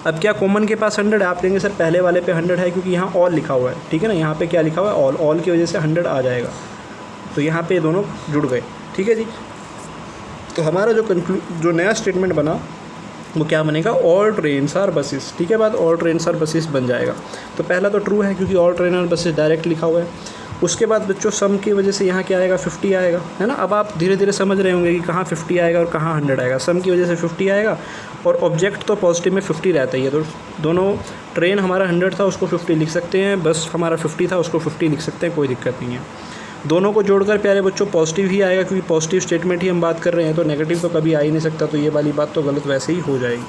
अब क्या कॉमन के पास 100 है, आप कहेंगे सर पहले वाले पे 100 है क्योंकि यहाँ ऑल लिखा हुआ है। ठीक है ना, यहाँ पे क्या लिखा हुआ है, ऑल, ऑल की वजह से 100 आ जाएगा, तो यहाँ पे दोनों जुड़ गए। ठीक है जी। तो हमारा जो नया स्टेटमेंट बना वो क्या बनेगा, ऑल ट्रेन्स आर बसेस। ठीक है बात, ऑल ट्रेन्स आर बसेस बन जाएगा। तो पहला तो ट्रू है क्योंकि all train are buses direct लिखा हुआ है। उसके बाद बच्चों सम की वजह से यहाँ क्या आएगा, 50 आएगा, है ना। अब आप धीरे धीरे समझ रहे होंगे कि कहाँ 50 आएगा और कहाँ 100 आएगा। सम की वजह से 50 आएगा और ऑब्जेक्ट तो पॉजिटिव में 50 रहता ही है, तो दोनों, ट्रेन हमारा 100 था उसको 50 लिख सकते हैं, बस हमारा 50 था उसको 50 लिख सकते हैं, कोई दिक्कत नहीं है। दोनों को जोड़कर प्यारे बच्चों पॉजिटिव ही आएगा, क्योंकि पॉजिटिव स्टेटमेंट ही हम बात कर रहे हैं, तो नेगेटिव तो कभी आ ही नहीं सकता, तो ये वाली बात तो गलत वैसे ही हो जाएगी।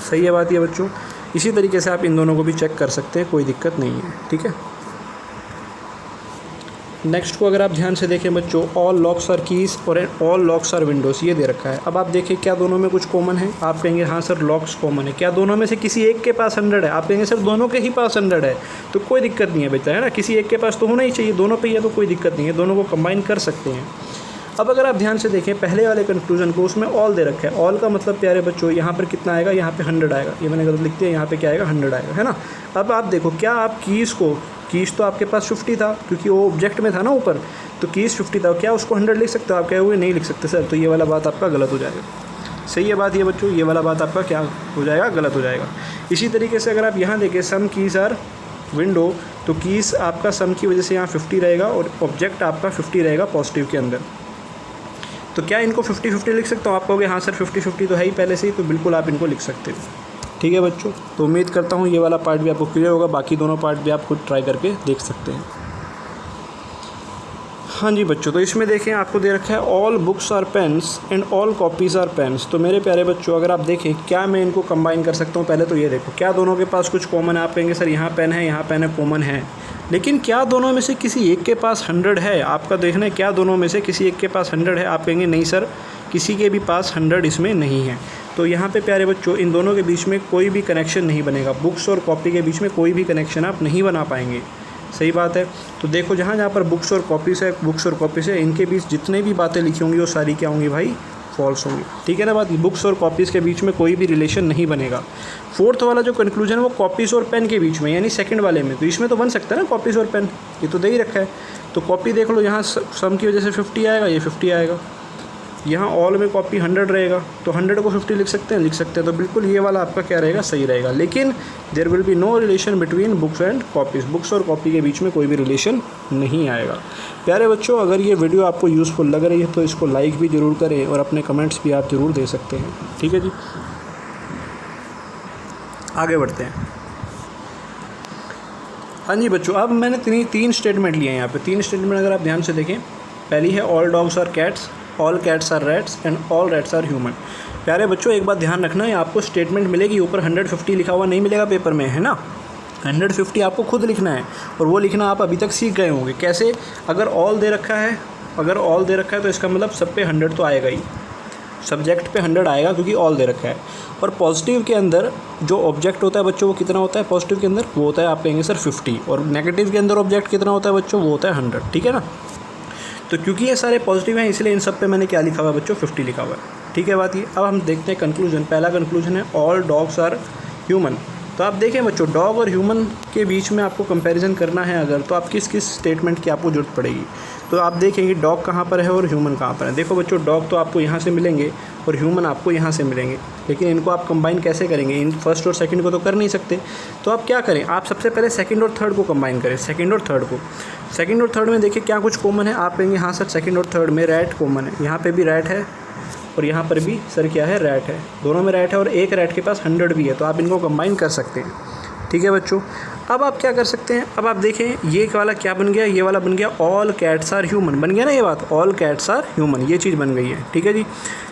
सही है बात ये बच्चों। इसी तरीके से आप इन दोनों को भी चेक कर सकते हैं, कोई दिक्कत नहीं है, ठीक है। नेक्स्ट को अगर आप ध्यान से देखें बच्चों, ऑल लॉक्स आर कीज़ और ऑल लॉक्स आर विंडोज़, ये दे रखा है। अब आप देखें क्या दोनों में कुछ कॉमन है। आप कहेंगे हाँ सर लॉक्स कॉमन है। क्या दोनों में से किसी एक के पास 100 है? आप कहेंगे सर दोनों के ही पास 100 है, तो कोई दिक्कत नहीं है बेटा, है ना। किसी एक के पास तो होना ही चाहिए, दोनों पे ही है तो कोई दिक्कत नहीं है, दोनों को कंबाइन कर सकते हैं। अब अगर आप ध्यान से देखें पहले वाले कंक्लूजन को, उसमें ऑल दे रखा है। ऑल का मतलब प्यारे बच्चों यहाँ पर कितना आएगा, यहाँ पे 100 आएगा, ये मैंने गलत लिख दिया, यहाँ पे क्या आएगा 100 आएगा, है ना। अब आप देखो क्या आप कीज़ तो आपके पास 50 था, क्योंकि वो ऑब्जेक्ट में था ना ऊपर, तो कीज़ 50 था, क्या उसको 100 लिख सकते हो? आप कहोगे नहीं लिख सकते सर, तो ये वाला बात आपका गलत हो जाएगा। सही है बात ये बच्चों, ये वाला बात आपका क्या हो जाएगा, गलत हो जाएगा। इसी तरीके से अगर आप यहाँ देखें सम कीज़ आर विंडो, तो कीज़ आपका सम की वजह से यहाँ 50 रहेगा और ऑब्जेक्ट आपका 50 रहेगा पॉजिटिव के अंदर। तो क्या इनको 50-50 लिख सकता हूँ? आप कहोगे हाँ सर 50-50 तो है ही पहले से ही, तो बिल्कुल आप इनको लिख सकते हो, ठीक है बच्चों। तो उम्मीद करता हूँ ये वाला पार्ट भी आपको क्लियर होगा, बाकी दोनों पार्ट भी आप खुद ट्राई करके देख सकते हैं। हाँ जी बच्चों, तो इसमें देखें आपको दे रखा है all books are pens and all copies are pens. तो मेरे प्यारे बच्चों अगर आप देखें क्या मैं इनको कंबाइन कर सकता हूँ, पहले तो ये देखो क्या दोनों के पास कुछ कॉमन है। आप कहेंगे सर यहाँ पेन है, यहाँ पेन है, कॉमन है, लेकिन क्या दोनों में से किसी एक के पास 100 है? आपका देखना है क्या दोनों में से किसी एक के पास 100 है? आप कहेंगे नहीं सर किसी के भी पास 100 इसमें नहीं है। तो यहाँ पे प्यारे बच्चों इन दोनों के बीच में कोई भी कनेक्शन नहीं बनेगा, बुक्स और कॉपी के बीच में कोई भी कनेक्शन आप नहीं बना पाएंगे। सही बात है। तो देखो जहाँ जहाँ पर बुक्स और कॉपीज़ है, इनके बीच जितने भी बातें लिखी होंगी वो सारी क्या होंगी भाई, फॉल्स होंगी, ठीक है ना बात। बुक्स और कॉपीज़ के बीच में कोई भी रिलेशन नहीं बनेगा। फोर्थ वाला जो कंक्लूजन है वो कॉपीज़ और पेन के बीच में, यानी सेकंड वाले में, तो इसमें तो बन सकता है ना कॉपीज़ और पेन, ये तो दे ही रखा है। तो कॉपी देख लो, यहाँ सम की वजह से 50 आएगा, ये 50 आएगा। यहाँ ऑल में कॉपी 100 रहेगा, तो 100 को 50 लिख सकते हैं, तो बिल्कुल ये वाला आपका क्या रहेगा, सही रहेगा। लेकिन there will be no relation between books and copies, बुक्स और कॉपी के बीच में कोई भी रिलेशन नहीं आएगा। प्यारे बच्चों अगर ये वीडियो आपको यूज़फुल लग रही है तो इसको लाइक भी ज़रूर करें और अपने कमेंट्स भी आप ज़रूर दे सकते हैं, ठीक है जी। आगे बढ़ते हैं। हाँ जी बच्चों, अब मैंने तीन स्टेटमेंट लिए हैं यहाँ पे। तीन स्टेटमेंट अगर आप ध्यान से देखें, पहली है all dogs are cats, all cats are rats and all rats are human. प्यारे बच्चों एक बात ध्यान रखना है, आपको स्टेटमेंट मिलेगी ऊपर 150 लिखा हुआ नहीं मिलेगा पेपर में, है ना। 150 आपको खुद लिखना है, और वो लिखना आप अभी तक सीख गए होंगे। कैसे? अगर ऑल दे रखा है तो इसका मतलब सब पे 100 तो आएगा ही, सब्जेक्ट पे 100 आएगा क्योंकि ऑल दे रखा है। और पॉजिटिव के अंदर जो ऑब्जेक्ट होता है बच्चों वो कितना होता है पॉजिटिव के अंदर, वो होता है आप कहेंगे सर 50, और नेगेटिव के अंदर ऑब्जेक्ट कितना होता है बच्चों, वो होता है 100, ठीक है ना। तो क्योंकि ये सारे पॉजिटिव हैं इसलिए इन सब पे मैंने क्या लिखा हुआ है बच्चों, 50 लिखा हुआ है, ठीक है बात ये। अब हम देखते हैं कंक्लूजन। पहला कंक्लूजन है ऑल डॉग्स आर ह्यूमन। तो आप देखें बच्चों, डॉग और ह्यूमन के बीच में आपको कंपैरिजन करना है अगर, तो आप किस स्टेटमेंट की आपको जरूरत पड़ेगी। तो आप देखेंगे डॉग कहाँ पर है और ह्यूमन कहाँ पर है। देखो बच्चों, डॉग तो आपको यहाँ से मिलेंगे और ह्यूमन आपको यहाँ से मिलेंगे, लेकिन इनको आप कंबाइन कैसे करेंगे? इन फर्स्ट और सेकंड को तो कर नहीं सकते। तो आप क्या करें, आप सबसे पहले सेकंड और थर्ड को कंबाइन करें। सेकंड और थर्ड में देखिए क्या कुछ कॉमन है। आप कहेंगे हाँ सर सेकंड और थर्ड में रैट कॉमन है, यहाँ पे भी रैट है और यहाँ पर भी सर क्या है, रैट है। दोनों में रैट है और एक रैट के पास 100 भी है, तो आप इनको कंबाइन कर सकते हैं, ठीक है बच्चों। अब आप क्या कर सकते हैं, अब आप देखें ये वाला क्या बन गया, ये वाला बन गया ऑल कैट्स आर ह्यूमन, बन गया ना ये बात, ऑल कैट्स आर ह्यूमन, ये चीज़ बन गई है, ठीक है जी।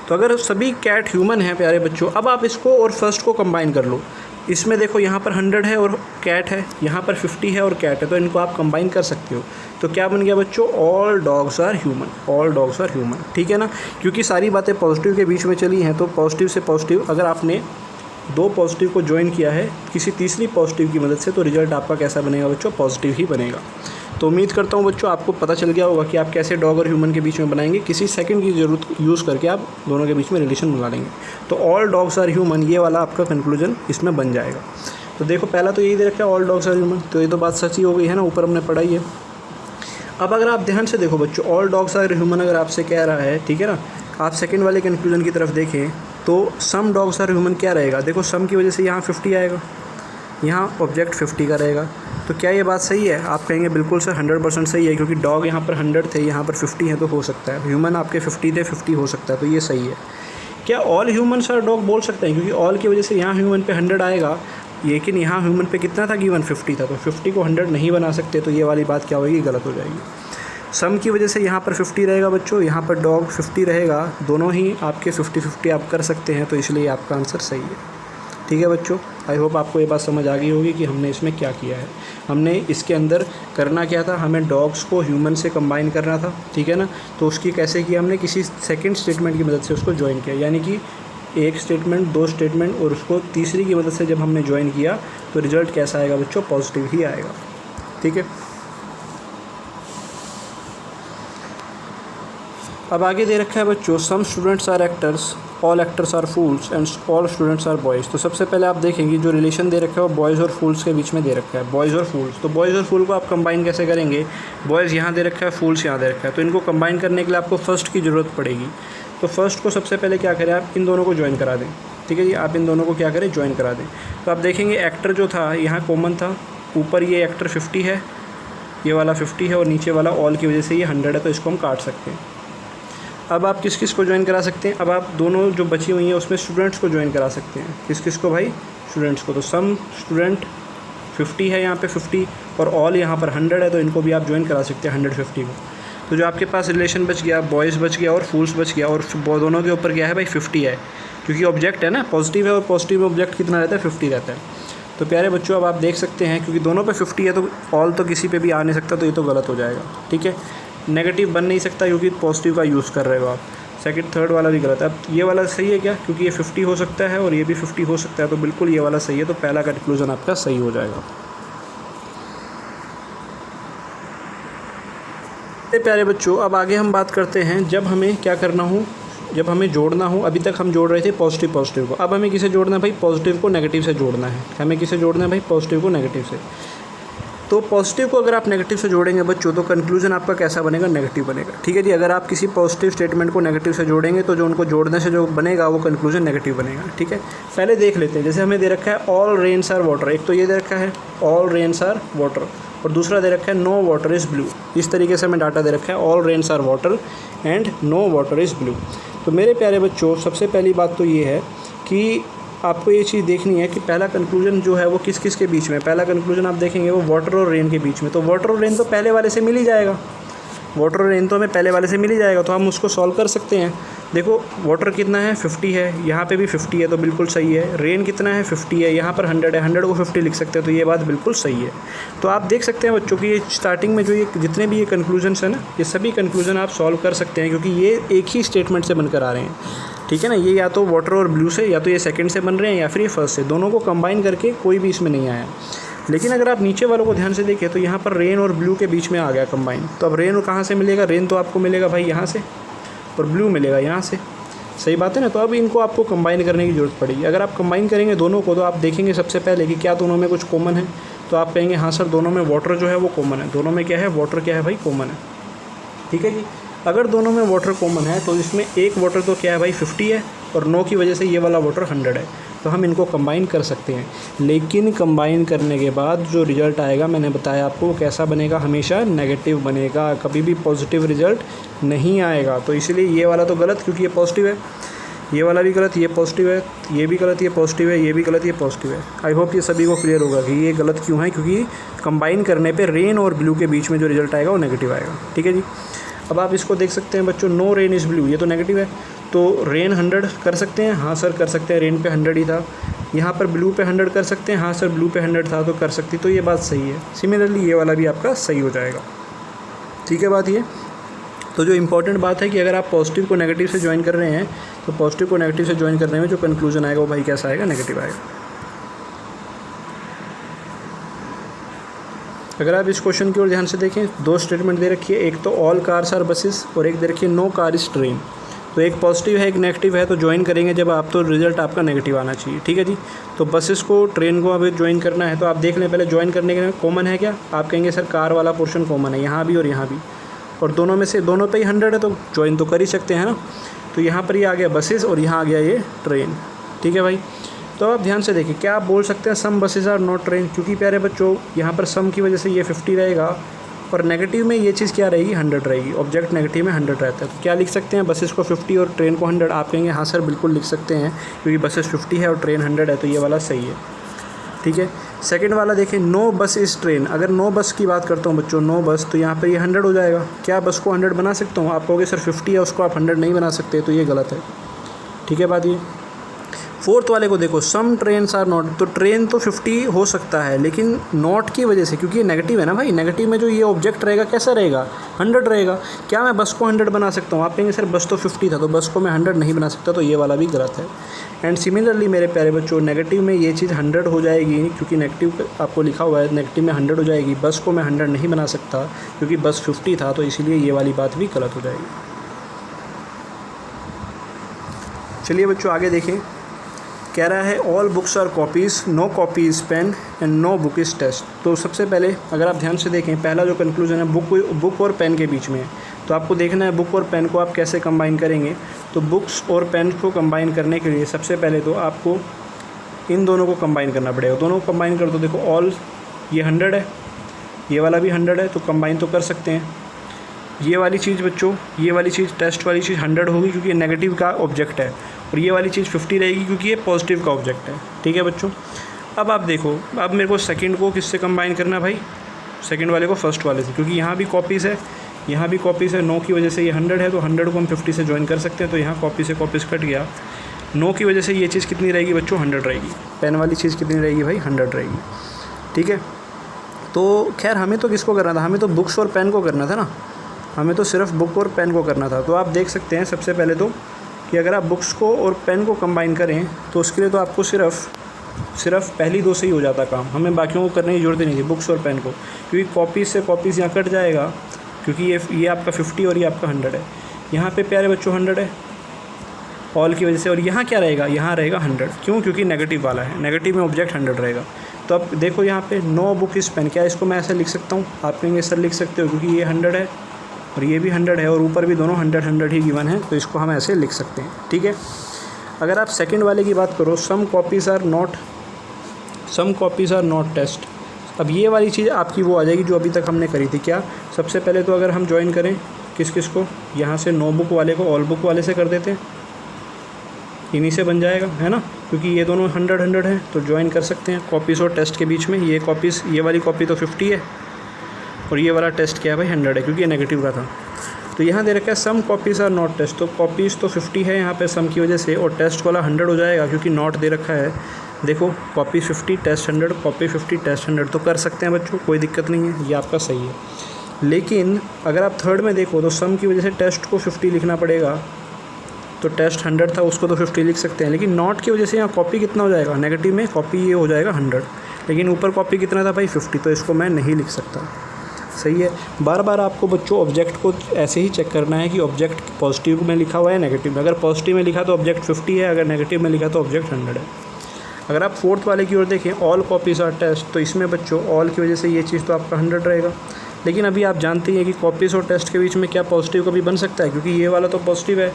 तो अगर सभी कैट ह्यूमन है प्यारे बच्चों, अब आप इसको और फर्स्ट को कंबाइन कर लो। इसमें देखो यहाँ पर 100 है और कैट है, यहाँ पर 50 है और कैट है, तो इनको आप कंबाइन कर सकते हो। तो क्या बन गया बच्चों, all dogs are human, all dogs are human, ठीक है ना। क्योंकि सारी बातें पॉजिटिव के बीच में चली हैं, तो पॉजिटिव से पॉजिटिव अगर आपने दो पॉजिटिव को ज्वाइन किया है किसी तीसरी पॉजिटिव की मदद से, तो रिजल्ट आपका कैसा बनेगा बच्चों, पॉजिटिव ही बनेगा। तो उम्मीद करता हूँ बच्चों आपको पता चल गया होगा कि आप कैसे डॉग और ह्यूमन के बीच में बनाएंगे। किसी सेकंड की ज़रूरत यूज़ करके आप दोनों के बीच में रिलेशन बना लेंगे। तो ऑल डॉग्स आर ह्यूमन, ये वाला आपका कंक्लूजन इसमें बन जाएगा। तो देखो पहला तो यही दे रखा है ऑल डॉग्स आर ह्यूमन, तो ये तो बात सच ही हो गई है ना, ऊपर हमने पढ़ा ही है। अब अगर आप ध्यान से देखो बच्चों, ऑल डॉग्स आर ह्यूमन अगर आपसे कह रहा है, ठीक है ना, आप सेकंड वाले कंक्लूजन की तरफ देखें तो सम डॉग्स आर ह्यूमन क्या रहेगा। देखो सम की वजह से यहाँ 50 आएगा, यहाँ ऑब्जेक्ट 50 का रहेगा। तो क्या ये बात सही है? आप कहेंगे बिल्कुल सर 100% सही है, क्योंकि डॉग यहाँ पर 100 थे, यहाँ पर 50 है, तो हो सकता है। ह्यूमन आपके 50 थे, 50 हो सकता है, तो ये सही है। क्या ऑल ह्यूमन सर डॉग बोल सकते हैं? क्योंकि ऑल की वजह से यहाँ ह्यूमन पे 100 आएगा, लेकिन यहाँ ह्यूमन पे कितना था गिवन, 50 था, तो 50 को 100 नहीं बना सकते, तो ये वाली बात क्या होगी, गलत हो जाएगी। सम की वजह से यहाँ पर 50 रहेगा बच्चों, यहाँ पर डॉग 50 रहेगा, दोनों ही आपके 50-50 आप कर सकते हैं, तो इसलिए आपका आंसर सही है। ठीक है बच्चों, आई होप आपको ये बात समझ आ गई होगी कि हमने इसमें क्या किया है। हमने इसके अंदर करना क्या था, हमें डॉग्स को ह्यूमन से कंबाइन करना था, ठीक है ना। तो उसकी कैसे किया हमने, किसी सेकंड स्टेटमेंट की मदद से उसको ज्वाइन किया, यानी कि एक स्टेटमेंट, दो स्टेटमेंट और उसको तीसरी की मदद से जब हमने ज्वाइन किया तो रिजल्ट कैसा आएगा बच्चों, पॉजिटिव ही आएगा। ठीक है, अब आगे दे रखा है बच्चों, some students are actors, all actors are fools and all students are boys. तो सबसे पहले आप देखेंगे जो रिलेशन दे रखा है वो बॉयज़ और फूल्स के बीच में दे रखा है, बॉयज़ और फूल्स। तो बॉयज़ और फूल को आप कंबाइन कैसे करेंगे, बॉयज़ यहाँ दे रखा है, फूल्स यहाँ दे रखा है, तो इनको कंबाइन करने के लिए आपको फर्स्ट की ज़रूरत पड़ेगी। तो फर्स्ट को सबसे पहले क्या करें, आप इन दोनों को ज्वाइन करा दें। ठीक है जी, आप इन दोनों को क्या करें, ज्वाइन करा दें। तो आप देखेंगे एक्टर जो था यहाँ कॉमन था, ऊपर ये एक्टर 50 है, ये वाला 50 है और नीचे वाला ऑल की वजह से ये 100 है, तो इसको हम काट सकते हैं। अब आप किस किस को ज्वाइन करा सकते हैं, अब आप दोनों जो बची हुई हैं उसमें स्टूडेंट्स को ज्वाइन करा सकते हैं। किस किस को भाई, स्टूडेंट्स को। तो सम स्टूडेंट 50 है यहाँ पे 50 और ऑल यहाँ पर 100 है, तो इनको भी आप ज्वाइन करा सकते हैं 150 को। तो जो आपके पास रिलेशन बच गया, बॉयज़ बच गया और फूल्स बच गया, और दोनों के ऊपर क्या है भाई, 50 है, क्योंकि ऑब्जेक्ट है ना, पॉजिटिव है और पॉजिटिव में ऑब्जेक्ट कितना रहता है, 50 रहता है। तो प्यारे बच्चों अब आप देख सकते हैं क्योंकि दोनों पे 50 है तो ऑल तो किसी पे भी आ नहीं सकता, तो ये तो गलत हो जाएगा। ठीक है, नेगेटिव बन नहीं सकता क्योंकि पॉजिटिव का यूज़ कर रहे हो आप। सेकंड थर्ड वाला भी गलत है। अब ये वाला सही है क्या, क्योंकि ये 50 हो सकता है और ये भी 50 हो सकता है, तो बिल्कुल ये वाला सही है, तो पहला कंक्लूजन आपका सही हो जाएगा। प्यारे बच्चों अब आगे हम बात करते हैं जब हमें क्या करना हो, जब हमें जोड़ना हो। अभी तक हम जोड़ रहे थे पॉजिटिव पॉजिटिव को, अब हमें किसे जोड़ना है भाई, पॉजिटिव को नेगेटिव से जोड़ना है। हमें किसे जोड़ना है भाई, पॉजिटिव को नेगेटिव से। तो पॉजिटिव को अगर आप नेगेटिव से जोड़ेंगे बच्चों तो कंक्लूजन आपका कैसा बनेगा, नेगेटिव बनेगा। ठीक है जी, अगर आप किसी पॉजिटिव स्टेटमेंट को नेगेटिव से जोड़ेंगे तो जो उनको जोड़ने से जो बनेगा वो कंक्लूजन नेगेटिव बनेगा। ठीक है, पहले देख लेते हैं। जैसे हमें दे रखा है ऑल रेन्स आर वाटर, एक तो ये दे रखा है ऑल रेन्स आर वाटर और दूसरा दे रखा है नो वाटर इज़ ब्लू। इस तरीके से हमें डाटा दे रखा है all rains are water and no water is blue. तो मेरे प्यारे बच्चों सबसे पहली बात तो ये है कि आपको ये चीज़ देखनी है कि पहला कंक्लूजन जो है वो किस किस के बीच में। पहला कंक्लूजन आप देखेंगे वो वाटर और रेन के बीच में, तो वाटर और रेन तो पहले वाले से मिल ही जाएगा, वाटर और रेन तो हमें पहले वाले से मिल ही जाएगा, तो हम उसको सॉल्व कर सकते हैं। देखो वाटर कितना है 50 है, यहाँ पे भी 50 है, तो बिल्कुल सही है। रेन कितना है 50 है, यहाँ पर 100 है, 100 को 50 लिख सकते हैं, तो ये बात बिल्कुल सही है। तो आप देख सकते हैं बच्चों की ये स्टार्टिंग में जो ये जितने भी ये कंक्लूजन्स हैं ना, ये सभी कंक्लूजन आप सॉल्व कर सकते हैं क्योंकि ये एक ही स्टेटमेंट से बनकर आ रहे हैं। ठीक है ना, ये या तो वाटर और ब्लू से, या तो ये सेकंड से बन रहे हैं, या फिर ये फर्स्ट से, दोनों को कंबाइन करके कोई भी इसमें नहीं आया। लेकिन अगर आप नीचे वालों को ध्यान से देखें तो यहाँ पर रेन और ब्लू के बीच में आ गया कंबाइन। तो अब रेन कहाँ से मिलेगा, रेन तो आपको मिलेगा भाई यहाँ से और ब्लू मिलेगा यहाँ से, सही बात है ना। तो अब इनको आपको कंबाइन करने की ज़रूरत पड़ेगी। अगर आप कंबाइन करेंगे दोनों को तो आप देखेंगे सबसे पहले कि क्या दोनों में कुछ कॉमन है, तो आप कहेंगे हाँ सर दोनों में वाटर जो है वो कॉमन है। दोनों में क्या है, वाटर क्या है भाई, कॉमन है। ठीक है जी, अगर दोनों में वाटर कॉमन है तो इसमें एक वाटर तो क्या है भाई 50 है और नो की वजह से ये वाला वाटर 100 है, तो हम इनको कंबाइन कर सकते हैं। लेकिन कंबाइन करने के बाद जो रिज़ल्ट आएगा मैंने बताया आपको वो कैसा बनेगा, हमेशा नेगेटिव बनेगा, कभी भी पॉजिटिव रिज़ल्ट नहीं आएगा। तो इसलिए ये वाला तो गलत क्योंकि ये पॉजिटिव है, ये वाला भी गलत, ये पॉजिटिव है, ये भी गलत, ये पॉजिटिव है, ये भी गलत, ये पॉजिटिव है। आई होप ये सभी को क्लियर होगा कि ये गलत क्यों है, क्योंकि कंबाइन करने पे रेन और ब्लू के बीच में जो रिज़ल्ट आएगा वो नेगेटिव आएगा। ठीक है जी, अब आप इसको देख सकते हैं बच्चों, नो रेन इज़ ब्लू, ये तो नेगेटिव है, तो रेन 100 कर सकते हैं, हाँ सर कर सकते हैं, रेन पे 100 ही था। यहाँ पर ब्लू पे 100 कर सकते हैं, हाँ सर ब्लू पे 100 था तो कर सकती, तो ये बात सही है। सिमिलरली ये वाला भी आपका सही हो जाएगा। ठीक है बात ये। तो जो इम्पोर्टेंट बात है कि अगर आप पॉजिटिव को नेगेटिव से ज्वाइन कर रहे हैं तो पॉजिटिव को नेगेटिव से ज्वाइन करने में जो कंक्लूजन आएगा वो भाई कैसा आएगा, नेगेटिव आएगा। अगर आप इस क्वेश्चन की ओर ध्यान से देखें, दो स्टेटमेंट दे रखी है, एक तो ऑल कार्स आर बसेस और एक दे रखी है नो कार इज ट्रेन। तो एक पॉजिटिव है एक नेगेटिव है, तो ज्वाइन करेंगे जब आप तो रिजल्ट आपका नेगेटिव आना चाहिए। ठीक है जी, तो बसेस को ट्रेन को अभी ज्वाइन करना है तो आप देख लें पहले ज्वाइन करने के कॉमन है क्या, आप कहेंगे सर कार वाला पोर्शन कॉमन है यहाँ भी और यहाँ भी, और दोनों में से दोनों पे ही 100 है तो ज्वाइन तो कर ही सकते हैं ना। तो यहाँ पर ये आ गया बसेस और यहाँ आ गया ये ट्रेन। ठीक है भाई, तो आप ध्यान से देखिए क्या आप बोल सकते हैं सम बसेस आर नॉट ट्रेन, क्योंकि प्यारे बच्चों यहाँ पर सम की वजह से ये 50 रहेगा और नेगेटिव में ये चीज़ क्या रहेगी, 100 रहेगी। ऑब्जेक्ट नेगेटिव में 100 रहता है, तो क्या लिख सकते हैं बसेस को 50 और ट्रेन को 100। आप कहेंगे हाँ सर बिल्कुल लिख सकते हैं क्योंकि बसेस 50 है और ट्रेन 100 है, तो ये वाला सही है। ठीक है, सेकंड वाला देखें, नो बस इस ट्रेन, अगर नो बस की बात करता हूँ बच्चों, नो बस, तो यहाँ पर ये 100 हो जाएगा। क्या बस को 100 बना सकता हूँ? आप कहोगे सर 50 है उसको आप 100 नहीं बना सकते, तो ये गलत है। ठीक है बात ये। फोर्थ वाले को देखो, सम ट्रेन्स आर नॉट, तो ट्रेन तो 50 हो सकता है लेकिन नॉट की वजह से, क्योंकि ये नेगेटिव है ना भाई, नेगेटिव में जो ये ऑब्जेक्ट रहेगा कैसा रहेगा, 100 रहेगा। क्या मैं बस को 100 बना सकता हूँ? आप कहेंगे सर बस तो 50 था, तो बस को मैं 100 नहीं बना सकता, तो ये वाला भी गलत है। एंड सिमिलरली मेरे प्यारे बच्चों, नेगेटिव में ये चीज़ 100 हो जाएगी, क्योंकि नेगेटिव आपको लिखा हुआ है, नेगेटिव में 100 हो जाएगी। बस को मैं 100 नहीं बना सकता क्योंकि बस 50 था, तो इसीलिए ये वाली बात भी गलत हो जाएगी। चलिए बच्चों आगे देखें, कह रहा है all books are copies, no copy is pen and no book is test. तो सबसे पहले अगर आप ध्यान से देखें, पहला जो कंक्लूजन है बुक और पेन के बीच में है, तो आपको देखना है बुक और पेन को आप कैसे कंबाइन करेंगे। तो बुक्स और पेन को कंबाइन करने के लिए सबसे पहले तो आपको इन दोनों को कंबाइन करना पड़ेगा। दोनों को कंबाइन कर दो, देखो ऑल ये 100 है, ये वाला भी 100 है, तो कंबाइन तो कर सकते हैं। ये वाली चीज़ बच्चों, ये वाली चीज़ टेस्ट वाली चीज़ 100 होगी क्योंकि ये नेगेटिव का ऑब्जेक्ट है, और ये वाली चीज़ 50 रहेगी क्योंकि ये पॉजिटिव का ऑब्जेक्ट है। ठीक है बच्चों। अब आप देखो, अब मेरे को सेकंड को किससे कंबाइन करना है भाई? सेकंड वाले को फर्स्ट वाले से, क्योंकि यहाँ भी कॉपीज़ है, यहाँ भी कॉपीज़ है। नो की वजह से ये 100 है, तो 100 को हम 50 से ज्वाइन कर सकते हैं, तो यहाँ कॉपी से कॉपीज़ कट गया। नो की वजह से ये चीज़ कितनी रहेगी बच्चों? 100 रहेगी। पेन वाली चीज़ कितनी रहेगी भाई? 100 रहेगी। ठीक है। तो खैर हमें तो किसको करना था? हमें तो बुक्स और पेन को करना था ना, हमें तो सिर्फ बुक और पेन को करना था। तो आप देख सकते हैं सबसे पहले तो कि अगर आप बुक्स को और पेन को कंबाइन करें तो उसके लिए तो आपको सिर्फ पहली दो से ही हो जाता काम, हमें बाकियों को करने की ज़रूरत नहीं थी, बुक्स और पेन को, क्योंकि कॉपीज़ से कॉपीज़ यहाँ कट जाएगा, क्योंकि ये आपका 50 और ये आपका 100 है। यहाँ पे प्यारे बच्चों 100 है ऑल की वजह से, और यहाँ क्या रहेगा? यहाँ रहेगा 100। क्यों? क्योंकि नेगेटिव वाला है, नेगेटिव में ऑब्जेक्ट 100 रहेगा। तो अब देखो यहाँ पे नो बुक इस पेन, क्या इसको मैं ऐसे लिख सकता हूँ? आप कहेंगे सर लिख सकते हो, क्योंकि ये 100 है और ये भी 100 है और ऊपर भी दोनों 100 ही गिवन है, तो इसको हम ऐसे लिख सकते हैं। ठीक है। अगर आप सेकंड वाले की बात करो, सम कॉपीज़ आर नॉट टेस्ट, अब ये वाली चीज़ आपकी वो आ जाएगी जो अभी तक हमने करी थी। क्या? सबसे पहले तो अगर हम ज्वाइन करें किस को, यहाँ से नो बुक वाले को ऑल बुक वाले से कर देते हैं, इन्हीं से बन जाएगा, है ना, क्योंकि ये दोनों 100 हैं, तो ज्वाइन कर सकते हैं कॉपीज़ और टेस्ट के बीच में। ये कॉपीज़, ये वाली कॉपी तो 50 है और ये वाला टेस्ट क्या है भाई? 100 है, क्योंकि ये नेगेटिव का था। तो यहाँ दे रखा है सम कॉपीज़ आर नॉट टेस्ट, तो कॉपीज़ तो 50 है यहाँ पे सम की वजह से, और टेस्ट वाला 100 हो जाएगा क्योंकि नॉट दे रखा है। देखो कॉपी 50 टेस्ट 100, कॉपी 50 टेस्ट 100, तो कर सकते हैं बच्चों, कोई दिक्कत नहीं है, ये आपका सही है। लेकिन अगर आप थर्ड में देखो तो सम की वजह से टेस्ट को 50 लिखना पड़ेगा, तो टेस्ट 100 था उसको तो 50 लिख सकते हैं, लेकिन नॉट की वजह से यहाँ कॉपी कितना हो जाएगा? नेगेटिव में कॉपी ये हो जाएगा 100, लेकिन ऊपर कॉपी कितना था भाई? 50, तो इसको मैं नहीं लिख सकता। सही है। बार बार आपको बच्चों ऑब्जेक्ट को ऐसे ही चेक करना है कि ऑब्जेक्ट पॉजिटिव में लिखा हुआ है नेगेटिव में। अगर पॉजिटिव में लिखा तो ऑब्जेक्ट 50 है, अगर नेगेटिव में लिखा तो ऑब्जेक्ट 100 है। अगर आप फोर्थ वाले की ओर देखें, ऑल कॉपीज़ आर टेस्ट, तो इसमें बच्चों ऑल की वजह से ये चीज़ तो आपका 100 रहेगा। लेकिन अभी आप जानते हैं कि कॉपीज़ और टेस्ट के बीच में क्या पॉजिटिव कभी बन सकता है? क्योंकि ये वाला तो पॉजिटिव है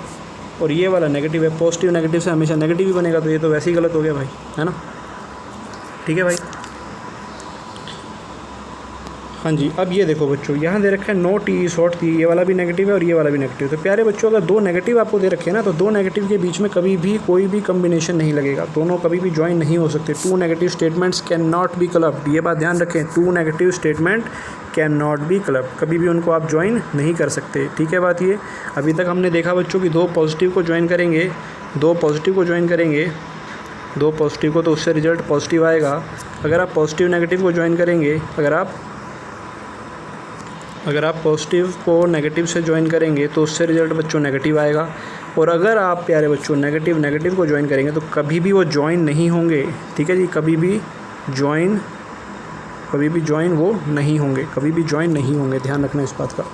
और ये वाला नेगेटिव है, पॉजिटिव नेगेटिव से हमेशा नेगेटिव ही बनेगा, तो ये तो वैसे ही गलत हो गया भाई, है ना। ठीक है भाई। हाँ जी। अब ये देखो बच्चों, यहाँ दे रखा है नो टी इज हॉट, ये वाला भी नेगेटिव है और ये वाला भी नेगेटिव। तो प्यारे बच्चों, अगर दो नेगेटिव आपको दे रखे हैं ना, तो दो नेगेटिव के बीच में कभी भी कोई भी कम्बिनेशन नहीं लगेगा, दोनों कभी भी ज्वाइन नहीं हो सकते। Two negative statements can not be clubbed, ये बात ध्यान रखें, two negative statement can not be clubbed, कभी भी उनको आप ज्वाइन नहीं कर सकते। ठीक है बात ये। अभी तक हमने देखा बच्चों कि दो पॉजिटिव को ज्वाइन करेंगे, दो पॉजिटिव को, तो उससे रिजल्ट पॉजिटिव आएगा। अगर आप पॉजिटिव नेगेटिव को ज्वाइन करेंगे, अगर आप पॉजिटिव को नेगेटिव से ज्वाइन करेंगे तो उससे रिजल्ट बच्चों नेगेटिव आएगा। और अगर आप प्यारे बच्चों नेगेटिव को ज्वाइन करेंगे तो कभी भी वो ज्वाइन नहीं होंगे। ठीक है जी, कभी भी ज्वाइन वो नहीं होंगे, ध्यान रखना इस बात का।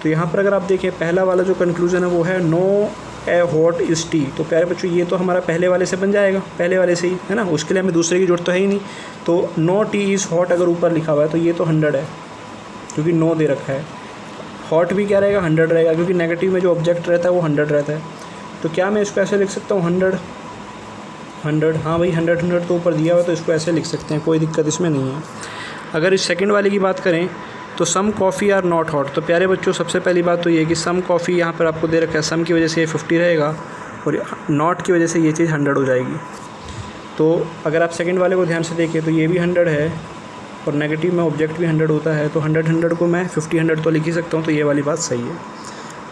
तो यहाँ पर अगर आप देखें, पहला वाला जो कंक्लूजन है वो है no a hot is tea, तो प्यारे बच्चों ये तो हमारा पहले वाले से बन जाएगा, पहले वाले से ही, है ना, उसके लिए हमें दूसरे की जरूरत तो है ही नहीं। तो नो टी इज़ हॉट अगर ऊपर लिखा हुआ है तो ये तो 100 है, क्योंकि नो दे रखा है। हॉट भी क्या रहेगा? 100 रहेगा, क्योंकि नेगेटिव में जो ऑब्जेक्ट रहता है वो 100 रहता है। तो क्या मैं इसको ऐसे लिख सकता हूँ 100? हाँ भाई 100 तो ऊपर दिया हुआ, तो इसको ऐसे लिख सकते हैं, कोई दिक्कत इसमें नहीं है। अगर इस सेकंड वाले की बात करें तो some coffee are not hot, तो प्यारे बच्चों सबसे पहली बात तो ये कि सम कॉफ़ी यहाँ पर आपको दे रखा है, सम की वजह से ये 50 रहेगा और नॉट की वजह से ये चीज़ 100 हो जाएगी। तो अगर आप सेकंड वाले को ध्यान से देखें तो ये भी 100 है और नेगेटिव में ऑब्जेक्ट भी 100 होता है, तो 100 को मैं 50 तो लिख ही सकता हूँ, तो ये वाली बात सही है।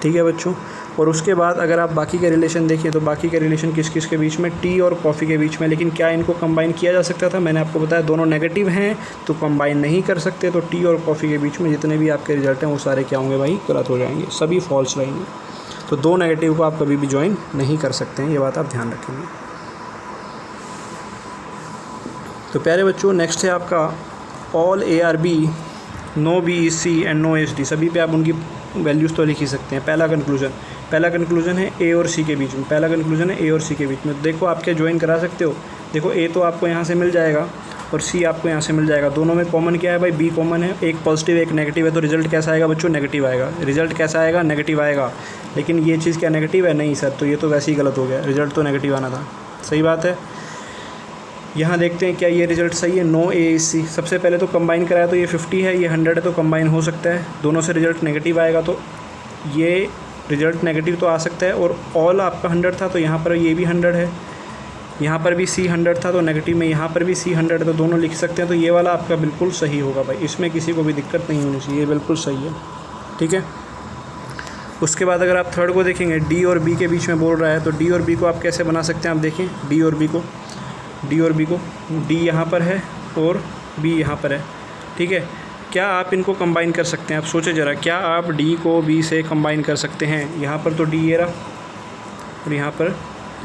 ठीक है बच्चों। और उसके बाद अगर आप बाकी के रिलेशन देखें तो बाकी के रिलेशन किस किस के बीच में, टी और कॉफ़ी के बीच में। लेकिन क्या इनको कंबाइन किया जा सकता था? मैंने आपको बताया दोनों नेगेटिव हैं तो कंबाइन नहीं कर सकते। तो टी और कॉफ़ी के बीच में जितने भी आपके रिजल्ट हैं वो सारे क्या होंगे भाई? गलत हो जाएंगे, सभी फॉल्स रहेंगे। तो दो नेगेटिव को आप कभी भी ज्वाइन नहीं कर सकते हैं, ये बात आप ध्यान रखेंगे। तो प्यारे बच्चों, नेक्स्ट है आपका all ARB, no BEC and no SD। सभी पे आप उनकी वैल्यूज़ तो लिख ही सकते हैं। पहला कंक्लूजन है A और C के बीच में। पहला कंक्लूजन है A और C के बीच में। देखो आप क्या ज्वाइन करा सकते हो। देखो A तो आपको यहाँ से मिल जाएगा और C आपको यहाँ से मिल जाएगा। दोनों में कॉमन क्या है भाई? B कॉमन है। एक पॉजिटिव एक नेगेटिव है, तो रिजल्ट कैसा आएगा बच्चों? नेगेटिव आएगा। रिजल्ट कैसा आएगा? नेगेटिव आएगा। लेकिन ये चीज़ क्या नेगेटिव है? नहीं सर, तो ये तो वैसे ही गलत हो गया, रिजल्ट तो नेगेटिव आना था। सही बात है। यहाँ देखते हैं क्या ये रिज़ल्ट सही है। नो AEC, सबसे पहले तो कंबाइन कराया तो ये 50 है, ये 100 है, तो कंबाइन हो सकता है। दोनों से रिज़ल्ट नेगेटिव आएगा तो ये रिज़ल्ट नेगेटिव तो आ सकता है। और ऑल आपका 100 था तो यहाँ पर ये भी 100 है, यहाँ पर भी C 100 था तो नेगेटिव में यहाँ पर भी C 100 है, तो दोनों लिख सकते हैं। तो ये वाला आपका बिल्कुल सही होगा भाई, इसमें किसी को भी दिक्कत नहीं होनी चाहिए, ये बिल्कुल सही है। ठीक है। उसके बाद अगर आप थर्ड को देखेंगे, D और B के बीच में बोल रहा है, तो D और B को आप कैसे बना सकते हैं? आप देखें D और B को, D यहाँ पर है और B यहाँ पर है। ठीक है। क्या आप इनको कंबाइन कर सकते हैं? आप सोचें ज़रा, क्या आप D को B से कंबाइन कर सकते हैं? यहाँ पर तो D ये रहा और यहाँ पर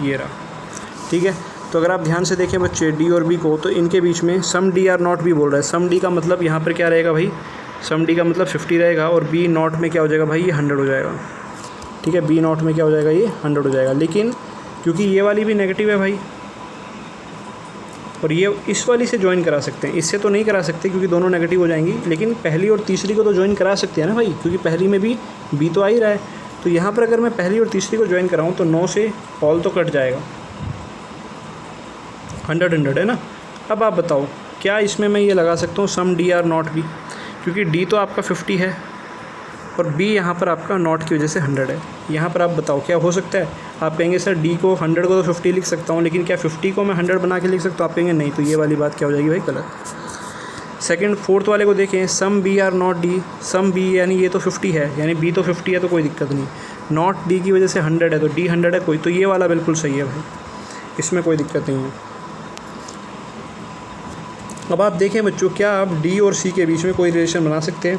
ये रहा। ठीक है। तो अगर आप ध्यान से देखें बच्चे D और B को, तो इनके बीच में सम D आर नॉट भी बोल रहा है। सम D का मतलब यहाँ पर क्या रहेगा भाई? सम D का मतलब 50 रहेगा और B नॉट में क्या हो जाएगा भाई? ये 100 हो जाएगा। ठीक है। B नॉट में क्या हो जाएगा? ये 100 हो जाएगा। लेकिन क्योंकि ये वाली भी नेगेटिव है भाई, और ये इस वाली से ज्वाइन करा सकते हैं, इससे तो नहीं करा सकते क्योंकि दोनों नेगेटिव हो जाएंगी। लेकिन पहली और तीसरी को तो ज्वाइन करा सकते हैं ना भाई, क्योंकि पहली में भी B तो आ ही रहा है। तो यहाँ पर अगर मैं पहली और तीसरी को ज्वाइन कराऊँ तो 9 से ऑल तो कट जाएगा, 100 है ना। अब आप बताओ, क्या इसमें मैं ये लगा सकता हूँ सम D आर नॉट भी? क्योंकि D तो आपका 50 है और B यहाँ पर आपका नॉट की वजह से 100 है। यहाँ पर आप बताओ क्या हो सकता है? आप कहेंगे सर D को 100 को तो 50 लिख सकता हूँ, लेकिन क्या 50 को मैं 100 बना के लिख सकता हूँ? आप कहेंगे नहीं, तो ये वाली बात क्या हो जाएगी भाई? गलत। फोर्थ वाले को देखें, some B are not D। Some B यानी ये तो 50 है, यानी B तो 50 है तो कोई दिक्कत नहीं। नॉट D की वजह से 100 है तो D 100 है कोई, तो ये वाला बिल्कुल सही है भाई, इसमें कोई दिक्कत नहीं है। अब आप देखें बच्चों, क्या आप D और C के बीच में कोई रिलेशन बना सकते हैं?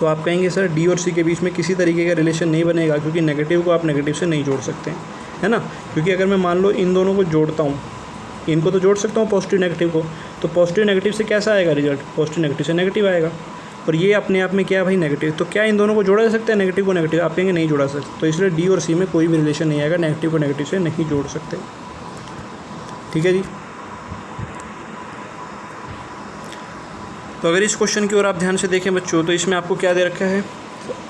तो आप कहेंगे सर D और C के बीच में किसी तरीके का रिलेशन नहीं बनेगा, क्योंकि नेगेटिव को आप नेगेटिव से नहीं जोड़ सकते हैं, है ना। क्योंकि अगर मैं मान लो इन दोनों को जोड़ता हूँ, इनको तो जोड़ सकता हूँ पॉजिटिव नेगेटिव को, तो पॉजिटिव नेगेटिव से कैसा आएगा रिजल्ट? पॉजिटिव नेगेटिव से नेगेटिव आएगा। और ये अपने आप में क्या है भाई? नेगेटिव। तो क्या इन दोनों को जोड़ा जा सकता है नेगेटिव को नेगेटिव? आप कहेंगे नहीं जोड़ा सकते। तो इसलिए D और C में कोई भी रिलेशन नहीं आएगा, नेगेटिव को नेगेटिव से नहीं जोड़ सकते। ठीक है जी। तो अगर इस क्वेश्चन की ओर आप ध्यान से देखें बच्चों, तो इसमें आपको क्या दे रखा है?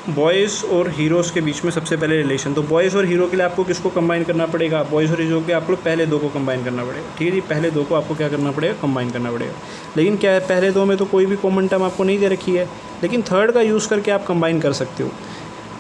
बॉयज़ और हीरोज़ के बीच में सबसे पहले रिलेशन। तो बॉयज़ और हीरो के लिए आपको किसको कंबाइन करना पड़ेगा? बॉयज़ और हीरो के आप लोग पहले दो को कंबाइन करना पड़ेगा। ठीक है जी, पहले दो को आपको क्या करना पड़ेगा? कंबाइन करना पड़ेगा। लेकिन क्या है, पहले दो में तो कोई भी कॉमन टर्म आपको नहीं दे रखी है, लेकिन थर्ड का यूज़ करके आप कंबाइन कर सकते हो।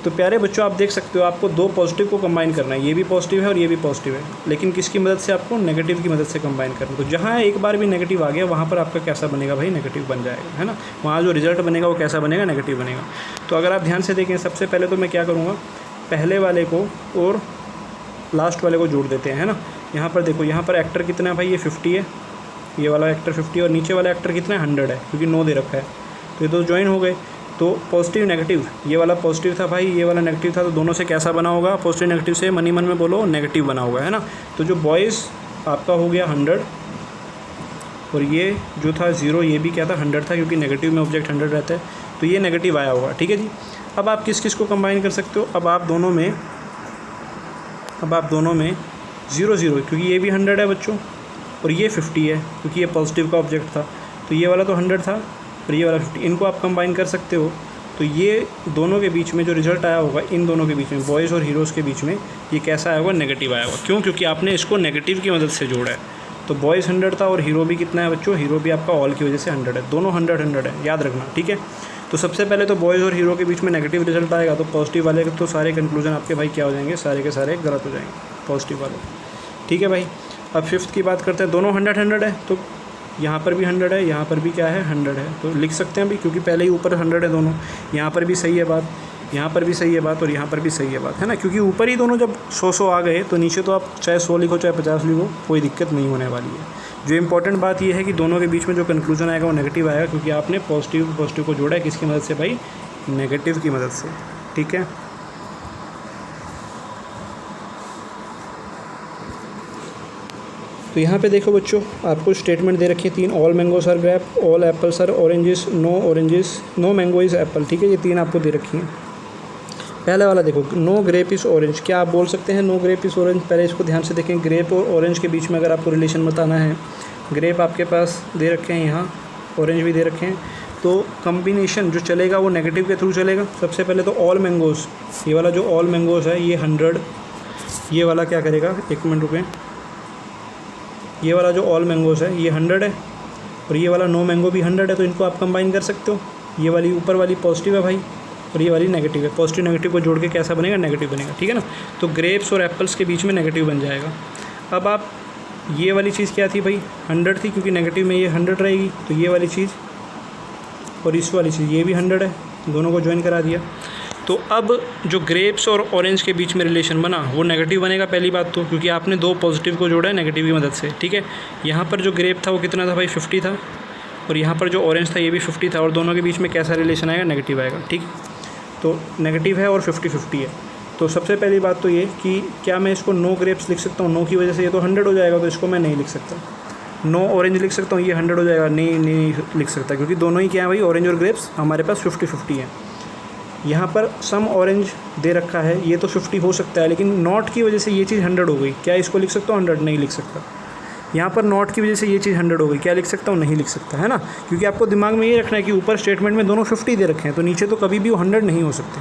तो प्यारे बच्चों, आप देख सकते हो, आपको दो पॉजिटिव को कंबाइन करना है, ये भी पॉजिटिव है और ये भी पॉजिटिव है, लेकिन किसकी मदद से? आपको नेगेटिव की मदद से कंबाइन करना। तो जहाँ एक बार भी नेगेटिव आ गया वहाँ पर आपका कैसा बनेगा भाई? नेगेटिव बन जाएगा, है ना। वहाँ जो रिजल्ट बनेगा वो कैसा बनेगा? नेगेटिव बनेगा। तो अगर आप ध्यान से देखें, सबसे पहले तो मैं क्या करूँगा, पहले वाले को और लास्ट वाले को जोड़ देते हैं, है ना। यहाँ पर देखो, यहाँ पर एक्टर कितना है भाई? ये 50 है, ये वाला एक्टर 50 है और नीचे वाला एक्टर कितना है? 100 है, क्योंकि 9 दे रखा है। तो ये दो ज्वाइन हो गए। तो पॉजिटिव नेगेटिव, ये वाला पॉजिटिव था भाई, ये वाला नेगेटिव था, तो दोनों से कैसा बना होगा? पॉजिटिव नेगेटिव से मन ही मन में बोलो नेगेटिव बना होगा, है ना। तो जो बॉयज़ आपका हो गया 100 और ये जो था 0, ये भी क्या था? 100 था, क्योंकि नेगेटिव में ऑब्जेक्ट 100 रहता है, तो ये नेगेटिव आया होगा। ठीक है जी। अब आप किस किस को कंबाइन कर सकते हो? अब आप दोनों में 0, क्योंकि ये भी 100 है बच्चों और ये 50 है, क्योंकि ये पॉजिटिव का ऑब्जेक्ट था, तो ये वाला तो 100 था और ये वाला 50, इनको आप कंबाइन कर सकते हो। तो ये दोनों के बीच में जो रिजल्ट आया होगा, इन दोनों के बीच में, बॉयज़ और हीरोज़ के बीच में, ये कैसा आया होगा? नेगेटिव आया होगा। क्यों? क्योंकि आपने इसको नेगेटिव की मदद से जोड़ा है। तो बॉयज़ 100 था और हीरो भी कितना है बच्चों? हीरो भी आपका ऑल की वजह से 100 है, दोनों 100 है, याद रखना। ठीक है। तो सबसे पहले तो बॉयज़ और हीरो के बीच में नेगेटिव रिजल्ट आएगा, तो पॉजिटिव वाले तो सारे कंक्लूजन आपके भाई क्या हो जाएंगे? सारे के सारे गलत हो जाएंगे, पॉजिटिव वाले। ठीक है भाई। अब फिफ्थ की बात करते हैं, दोनों 100 है, तो यहाँ पर भी 100 है, यहाँ पर भी क्या है 100 है, तो लिख सकते हैं अभी, क्योंकि पहले ही ऊपर 100 है दोनों। यहाँ पर भी सही है बात, यहाँ पर भी सही है बात, और यहाँ पर भी सही है बात, है ना, क्योंकि ऊपर ही दोनों जब 100 आ गए तो नीचे तो आप चाहे 100 लिखो चाहे 50 लिखो, कोई दिक्कत नहीं होने वाली है। जो इंपॉर्टेंट बात ये है कि दोनों के बीच में जो कंक्लूजन आएगा वो नेगेटिव आएगा, क्योंकि आपने पॉजिटिव को जोड़ा है किसकी मदद से भाई, नेगेटिव की मदद से, ठीक है। तो यहाँ पे देखो बच्चों, आपको स्टेटमेंट दे रखी है 3, all mangoes are grape, all apples are oranges, no mango is apple, ठीक है, ये 3 आपको दे रखी हैं। पहले वाला देखो, नो ग्रेप इज़ ऑरेंज, क्या आप बोल सकते हैं नो ग्रेप इज़ ऑरेंज? पहले इसको ध्यान से देखें, ग्रेप और ऑरेंज के बीच में अगर आपको रिलेशन बताना है, ग्रेप आपके पास दे रखे हैं यहाँ, ऑरेंज भी दे रखे हैं, तो कम्बिनेशन जो चलेगा वो नेगेटिव के थ्रू चलेगा। सबसे पहले तो ऑल मैंगोज़, ये वाला जो ऑल मैंगोज़ है ये 100, ये वाला क्या करेगा, 1 मिनट रुकें, ये वाला जो ऑल मैंगोज़ है ये 100 है, और ये वाला नो मैंगो भी 100 है, तो इनको आप कंबाइन कर सकते हो। ये वाली ऊपर वाली पॉजिटिव है भाई, और ये वाली नेगेटिव है, पॉजिटिव नेगेटिव को जोड़ के कैसा बनेगा, नेगेटिव बनेगा, ठीक है ना। तो ग्रेप्स और एप्पल्स के बीच में नेगेटिव बन जाएगा। अब आप ये वाली चीज़ क्या थी भाई, 100 थी, क्योंकि नेगेटिव में ये 100 रहेगी, तो ये वाली चीज़ और इस वाली चीज़ ये भी 100 है, दोनों को ज्वाइन करा दिया। तो अब जो ग्रेप्स और ऑरेंज के बीच में रिलेशन बना वो नेगेटिव बनेगा, पहली बात तो, क्योंकि आपने 2 पॉजिटिव को जोड़ा है नेगेटिव की मदद से, ठीक है। यहाँ पर जो ग्रेप था वो कितना था भाई, 50 था, और यहाँ पर जो ऑरेंज था ये भी 50 था, और दोनों के बीच में कैसा रिलेशन आएगा, नेगेटिव आएगा, ठीक। तो नेगेटिव है और 50-50 है। तो सबसे पहली बात तो ये कि क्या मैं इसको नो ग्रेप्स लिख सकता हूँ, नो की वजह से ये तो 100 हो जाएगा, तो इसको मैं नहीं लिख सकता। नो ऑरेंज लिख सकता हूँ, ये 100 हो जाएगा, नहीं लिख सकता, क्योंकि दोनों ही क्या है भाई, ऑरेंज और ग्रेप्स हमारे पास 50-50 है। यहाँ पर सम ऑरेंज दे रखा है, ये तो 50 हो सकता है, लेकिन नॉट की वजह से ये चीज़ 100 हो गई, क्या इसको लिख सकता हूँ 100? नहीं लिख सकता। यहाँ पर नॉट की वजह से ये चीज़ 100 हो गई, क्या लिख सकता हूँ? नहीं लिख सकता, है ना, क्योंकि आपको दिमाग में ये रखना है कि ऊपर स्टेटमेंट में दोनों 50 दे रखे हैं, तो नीचे तो कभी भी वो 100 नहीं हो सकते।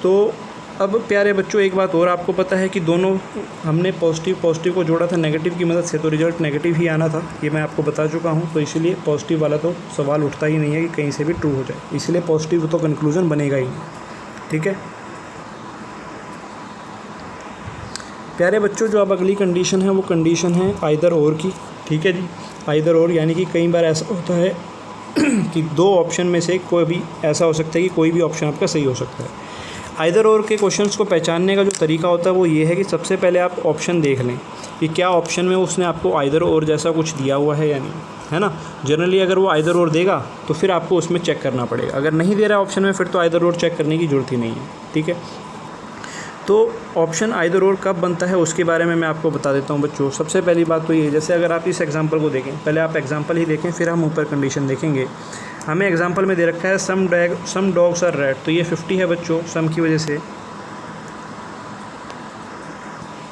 तो अब प्यारे बच्चों, एक बात और आपको पता है कि दोनों हमने पॉजिटिव को जोड़ा था नेगेटिव की मदद से, तो रिजल्ट नेगेटिव ही आना था, ये मैं आपको बता चुका हूँ। तो इसीलिए पॉजिटिव वाला तो सवाल उठता ही नहीं है कि कहीं से भी ट्रू हो जाए, इसलिए पॉजिटिव तो कंक्लूजन बनेगा ही नहीं, ठीक है प्यारे बच्चों। जो अब अगली कंडीशन है वो कंडीशन है आइदर और की, ठीक है जी। आइदर और यानी कि कई बार ऐसा होता है कि 2 ऑप्शन में से कोई भी ऐसा हो सकता है कि कोई भी ऑप्शन आपका सही हो सकता है। आइदर और के क्वेश्चंस को पहचानने का जो तरीका होता है वो ये है कि सबसे पहले आप ऑप्शन देख लें कि क्या ऑप्शन में उसने आपको आइदर और जैसा कुछ दिया हुआ है या नहीं, है ना। जनरली अगर वो आइदर और देगा तो फिर आपको उसमें चेक करना पड़ेगा, अगर नहीं दे रहा ऑप्शन में फिर तो आइदर और चेक करने की ज़रूरत ही नहीं है, ठीक है। तो ऑप्शन आइदर और कब बनता है उसके बारे में मैं आपको बता देता हूँ बच्चों। सबसे पहली बात तो ये, जैसे अगर आप इस एग्जांपल को देखें, पहले आप एग्जांपल ही देखें फिर हम ऊपर कंडीशन देखेंगे। हमें एग्जांपल में दे रखा है सम डॉग्स आर रेड, तो ये 50 है बच्चों, सम की वजह से,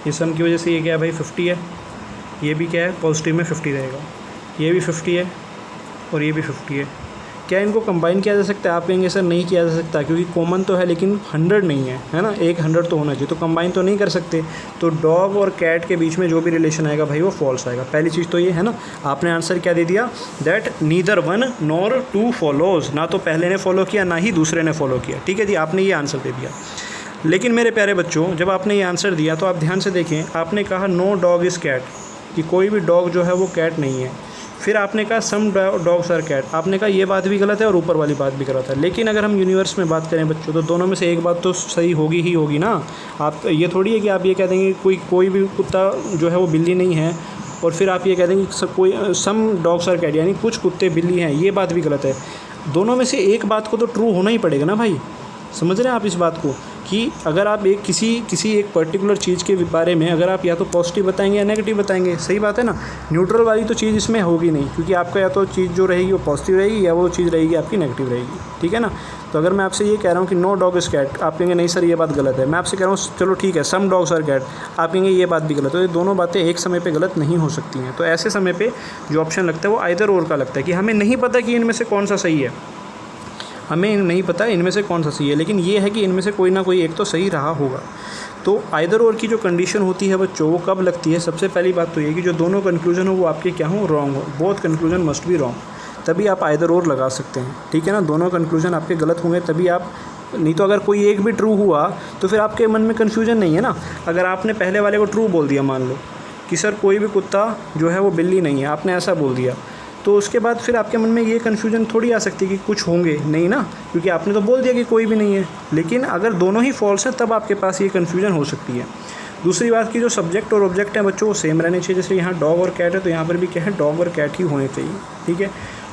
ये सम की वजह से ये क्या है भाई 50 है, ये भी क्या है पॉजिटिव में 50 रहेगा, ये भी 50 है और ये भी 50 है। क्या इनको कंबाइन किया जा सकता है? आप कहेंगे सर नहीं किया जा सकता, क्योंकि कॉमन तो है लेकिन 100 नहीं है ना, एक 100 तो होना चाहिए, तो कंबाइन तो नहीं कर सकते। तो डॉग और कैट के बीच में जो भी रिलेशन आएगा भाई वो फॉल्स आएगा। पहली चीज़ तो ये है ना, आपने आंसर क्या दे दिया, that neither one nor two follows, ना तो पहले ने फॉलो किया ना ही दूसरे ने फॉलो किया, ठीक है जी, आपने ये आंसर दे दिया। लेकिन मेरे प्यारे बच्चों, जब आपने ये आंसर दिया तो आप ध्यान से देखें, आपने कहा नो डॉग इज़ कैट, कि कोई भी डॉग जो है वो कैट नहीं है। फिर आपने कहा सम डॉग्स आर कैट, आपने कहा ये बात भी गलत है और ऊपर वाली बात भी गलत है। लेकिन अगर हम यूनिवर्स में बात करें बच्चों, तो दोनों में से एक बात तो सही होगी ही होगी ना। आप ये थोड़ी है कि आप ये कह देंगे कोई भी कुत्ता जो है वो बिल्ली नहीं है, और फिर आप ये कह देंगे कोई सम डॉग्स आर कैट, यानी कुछ कुत्ते बिल्ली हैं, ये बात भी गलत है। दोनों में से एक बात को तो ट्रू होना ही पड़ेगा ना भाई, समझ रहे हैं आप इस बात को, कि अगर आप एक किसी एक पर्टिकुलर चीज़ के बारे में अगर आप या तो पॉजिटिव बताएंगे या नेगेटिव बताएंगे, सही बात है ना। न्यूट्रल वाली तो चीज़ इसमें होगी नहीं, क्योंकि आपका या तो चीज़ जो रहेगी वो पॉजिटिव रहेगी या वो चीज़ रहेगी आपकी नेगेटिव रहेगी, ठीक है ना। तो अगर मैं आपसे ये कह रहा हूँ कि नो डॉग इज़ कैट, आप कहेंगे नहीं सर ये बात गलत है। मैं आपसे कह रहा हूँ चलो ठीक है सम डॉग्स आर कैट, आप कहेंगे ये बात भी गलत है। तो ये दोनों बातें एक समय पे गलत नहीं हो सकती हैं। तो ऐसे समय पे जो ऑप्शन लगता है वो आइदर और का लगता है, कि हमें नहीं पता कि इनमें से कौन सा सही है, हमें नहीं पता इनमें से कौन सा सही है, लेकिन ये है कि इनमें से कोई ना कोई एक तो सही रहा होगा। तो आइदर और की जो कंडीशन होती है बच्चों वो कब लगती है? सबसे पहली बात तो ये कि जो दोनों कंक्लूजन हो वो आपके क्या हो, रॉन्ग हो, both conclusion must be wrong, तभी आप आइदर और लगा सकते हैं, ठीक है ना। दोनों कंक्लूजन आपके गलत होंगे तभी आप, नहीं तो अगर कोई एक भी ट्रू हुआ तो फिर आपके मन में कन्फ्यूजन नहीं है ना। अगर आपने पहले वाले को ट्रू बोल दिया मान लो, कि सर कोई भी कुत्ता जो है वो बिल्ली नहीं है, आपने ऐसा बोल दिया, तो उसके बाद फिर आपके मन में ये कन्फ्यूजन थोड़ी आ सकती है कि कुछ होंगे, नहीं ना, क्योंकि आपने तो बोल दिया कि कोई भी नहीं है। लेकिन अगर दोनों ही फॉल्स हैं तब आपके पास ये कन्फ्यूजन हो सकती है। दूसरी बात की जो सब्जेक्ट और ऑब्जेक्ट हैं बच्चों वो सेम रहने चाहिए। जैसे यहाँ डॉग और कैट है तो यहाँ पर भी क्या है, डॉग और कैट ही होने चाहिए, ठीक है।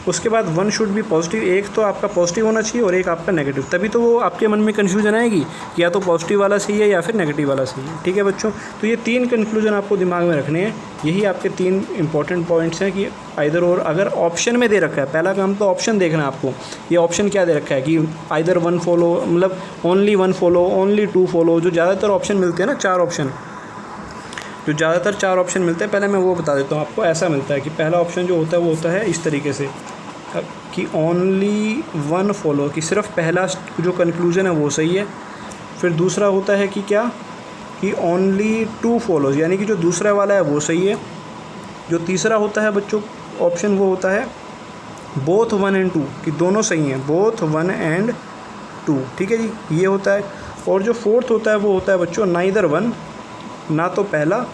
उसके बाद वन शुड बी पॉजिटिव, एक तो आपका पॉजिटिव होना चाहिए और एक आपका नेगेटिव, तभी तो वो आपके मन में कन्फ्यूजन आएगी कि या तो पॉजिटिव वाला सही है या फिर नेगेटिव वाला सही है, ठीक है बच्चों। तो ये 3 कंक्लूजन आपको दिमाग में रखने हैं, यही आपके 3 इंपॉर्टेंट पॉइंट्स हैं कि आइदर और। अगर ऑप्शन में दे रखा है, पहला काम तो ऑप्शन देखना है आपको, ये ऑप्शन क्या दे रखा है कि आइदर 1 फॉलो, मतलब ओनली 1 फॉलो, ओनली 2 फॉलो, जो ज़्यादातर ऑप्शन मिलते हैं ना, 4 ऑप्शन, जो ज़्यादातर 4 ऑप्शन मिलते हैं, पहले मैं वो बता देता हूँ आपको। ऐसा मिलता है कि पहला ऑप्शन जो होता है वो होता है इस तरीके से कि ओनली 1 फॉलो, कि सिर्फ पहला जो कंक्लूजन है वो सही है। फिर दूसरा होता है कि क्या, कि ओनली 2 फॉलोज, यानी कि जो दूसरा वाला है वो सही है। जो तीसरा होता है बच्चों ऑप्शन वो होता है बोथ 1 and 2, कि दोनों सही हैं, बोथ 1 and 2, ठीक है जी, ये होता है। और जो फोर्थ होता है वो होता है बच्चों नाइदर 1, ना तो पहला,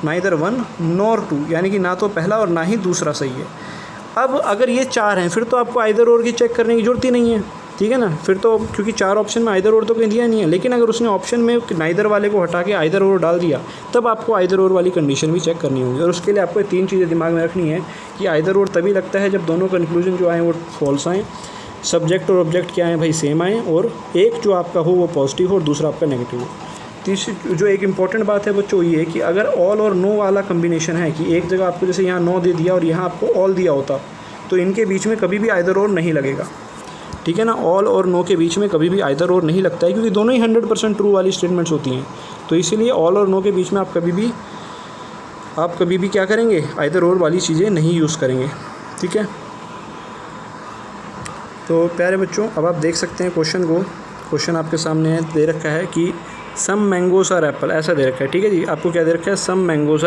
नाइदर 1 नॉर 2, यानी कि ना तो पहला और ना ही दूसरा सही है। अब अगर ये 4 हैं फिर तो आपको आइदर और की चेक करने की ज़रूरत ही नहीं है, ठीक है ना, फिर तो, क्योंकि 4 ऑप्शन में आइदर और तो कहीं दिया नहीं है। लेकिन अगर उसने ऑप्शन में नाइदर वाले को हटा के आइदर और डाल दिया, तब आपको आइदर और वाली कंडीशन भी चेक करनी होगी। और उसके लिए आपको 3 चीज़ें दिमाग में रखनी है कि आइदर और तभी लगता है जब दोनों कंक्लूजन जो आए वो फॉल्स आएँ, सब्जेक्ट और ऑब्जेक्ट क्या है भाई सेम आएँ, और एक जो आपका हो वो पॉजिटिव हो और दूसरा आपका नेगेटिव हो। तीसरी जो एक इम्पॉर्टेंट बात है बच्चों ये है कि अगर ऑल और नो वाला कम्बिनेशन है, कि एक जगह आपको जैसे यहाँ नो दे दिया और यहाँ आपको ऑल दिया होता, तो इनके बीच में कभी भी आइदर और नहीं लगेगा, ठीक है ना। ऑल और नो के बीच में कभी भी आइदर और नहीं लगता है, क्योंकि दोनों ही 100% ट्रू वाली स्टेटमेंट्स होती हैं। तो इसीलिए ऑल और नो के बीच में आप कभी भी क्या करेंगे, आइदर और वाली चीज़ें नहीं यूज़ करेंगे, ठीक है। तो प्यारे बच्चों अब आप देख सकते हैं क्वेश्चन को, क्वेश्चन आपके सामने है, दे रखा है कि सम मैंगोस आर एप्पल, ऐसा दे रखा है, ठीक है जी। आपको क्या दे रखा है, सम मैंगोस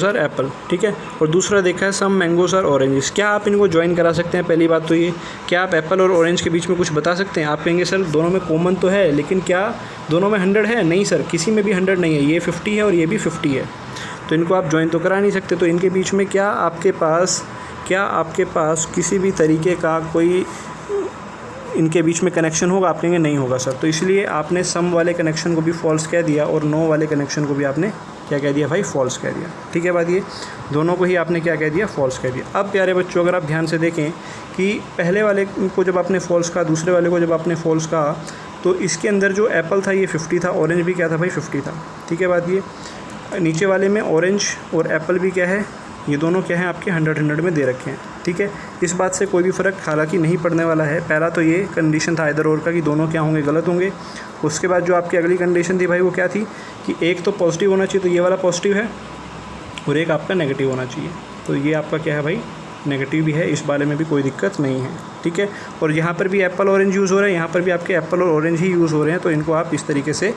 आर एप्पल, ठीक है। और दूसरा देखा है सम मैंगोस आर ऑरेंजेस। क्या आप इनको ज्वाइन करा सकते हैं? पहली बात तो ये, क्या आप एप्पल और ऑरेंज के बीच में कुछ बता सकते हैं? आप कहेंगे सर दोनों में कॉमन तो है, लेकिन क्या दोनों में 100 है? नहीं सर, किसी में भी 100 नहीं है, ये 50 है और ये भी 50 है, तो इनको आप ज्वाइन तो करा नहीं सकते। तो इनके बीच में क्या आपके पास किसी भी तरीके का कोई इनके बीच में कनेक्शन होगा? आप कहेंगे नहीं होगा सर। तो इसलिए आपने सम वाले कनेक्शन को भी फॉल्स कह दिया और नो वाले कनेक्शन को भी आपने क्या कह दिया भाई, फॉल्स कह दिया, ठीक है बात ये, दोनों को ही आपने क्या कह दिया, फॉल्स कह दिया। अब प्यारे बच्चों अगर आप ध्यान से देखें कि पहले वाले को जब आपने फॉल्स कहा, दूसरे वाले को जब आपने फॉल्स कहा, तो इसके अंदर जो एप्पल था ये 50 था, ऑरेंज भी क्या था भाई, 50 था, ठीक है बात ये। नीचे वाले में ऑरेंज और एप्पल भी क्या है, ये दोनों क्या हैं आपके 100 में दे रखे हैं, ठीक है। इस बात से कोई भी फ़र्क हालांकि नहीं पड़ने वाला है। पहला तो ये कंडीशन था आइदर और का कि दोनों क्या होंगे, गलत होंगे। उसके बाद जो आपकी अगली कंडीशन थी भाई वो क्या थी कि एक तो पॉजिटिव होना चाहिए, तो ये वाला पॉजिटिव है, और एक आपका नेगेटिव होना चाहिए, तो ये आपका क्या है भाई, नेगेटिव भी है, इस बारे में भी कोई दिक्कत नहीं है, ठीक है। और यहाँ पर भी एप्पल ऑरेंज यूज़ हो रहे हैं, यहाँ पर भी आपके एप्पल और ऑरेंज ही यूज़ हो रहे हैं, तो इनको आप इस तरीके से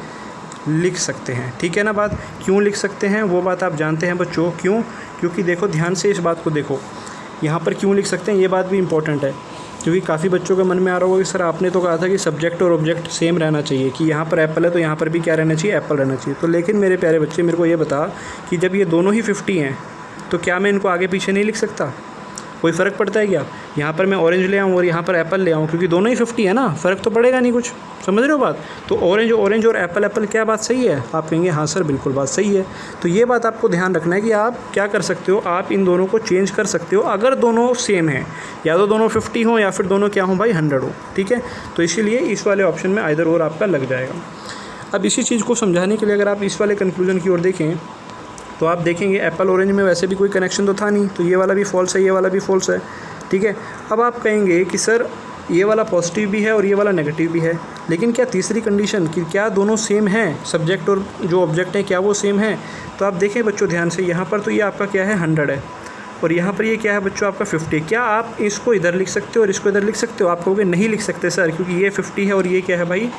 लिख सकते हैं, ठीक है ना। बात क्यों लिख सकते हैं वो बात आप जानते हैं बच्चों, क्यों? क्योंकि देखो ध्यान से इस बात को देखो, यहाँ पर क्यों लिख सकते हैं ये बात भी इम्पोर्टेंट है, क्योंकि काफ़ी बच्चों के मन में आ रहा होगा कि सर आपने तो कहा था कि सब्जेक्ट और ऑब्जेक्ट सेम रहना चाहिए, कि यहाँ पर एप्पल है तो यहाँ पर भी क्या रहना चाहिए, एप्पल रहना चाहिए। तो लेकिन मेरे प्यारे बच्चे मेरे को ये बता कि जब ये दोनों ही 50 हैं तो क्या मैं इनको आगे पीछे नहीं लिख सकता? कोई फ़र्क पड़ता है क्या? यहाँ पर मैं ऑरेंज ले आऊँ और यहाँ पर एप्पल ले आऊँ, क्योंकि दोनों ही 50 है ना, फ़र्क तो पड़ेगा नहीं कुछ, समझ रहे हो बात। तो ऑरेंज और एप्पल क्या बात सही है? आप कहेंगे हाँ सर बिल्कुल बात सही है। तो ये बात आपको ध्यान रखना है कि आप क्या कर सकते हो, आप इन दोनों को चेंज कर सकते हो अगर दोनों सेम हैं, या तो दोनों 50 हों या फिर दोनों क्या हों भाई 100 हो, ठीक है। तो इसीलिए इस वाले ऑप्शन में आइदर और आपका लग जाएगा। अब इसी चीज़ को समझाने के लिए अगर आप इस वाले कंक्लूजन की ओर देखें तो आप देखेंगे एप्पल ऑरेंज में वैसे भी कोई कनेक्शन तो था नहीं, तो ये वाला भी फॉल्स है, ये वाला भी फॉल्स है, ठीक है। अब आप कहेंगे कि सर ये वाला पॉजिटिव भी है और ये वाला नेगेटिव भी है, लेकिन क्या तीसरी कंडीशन कि क्या दोनों सेम हैं, सब्जेक्ट और जो ऑब्जेक्ट हैं क्या वो सेम हैं? तो आप देखें बच्चों ध्यान से, यहाँ पर तो ये आपका क्या है 100 है, और यहाँ पर ये क्या है बच्चों आपका 50। क्या आप इसको इधर लिख सकते हो और इसको इधर लिख सकते हो? आप कहोगे नहीं लिख सकते सर, क्योंकि ये 50 है और ये क्या है भाई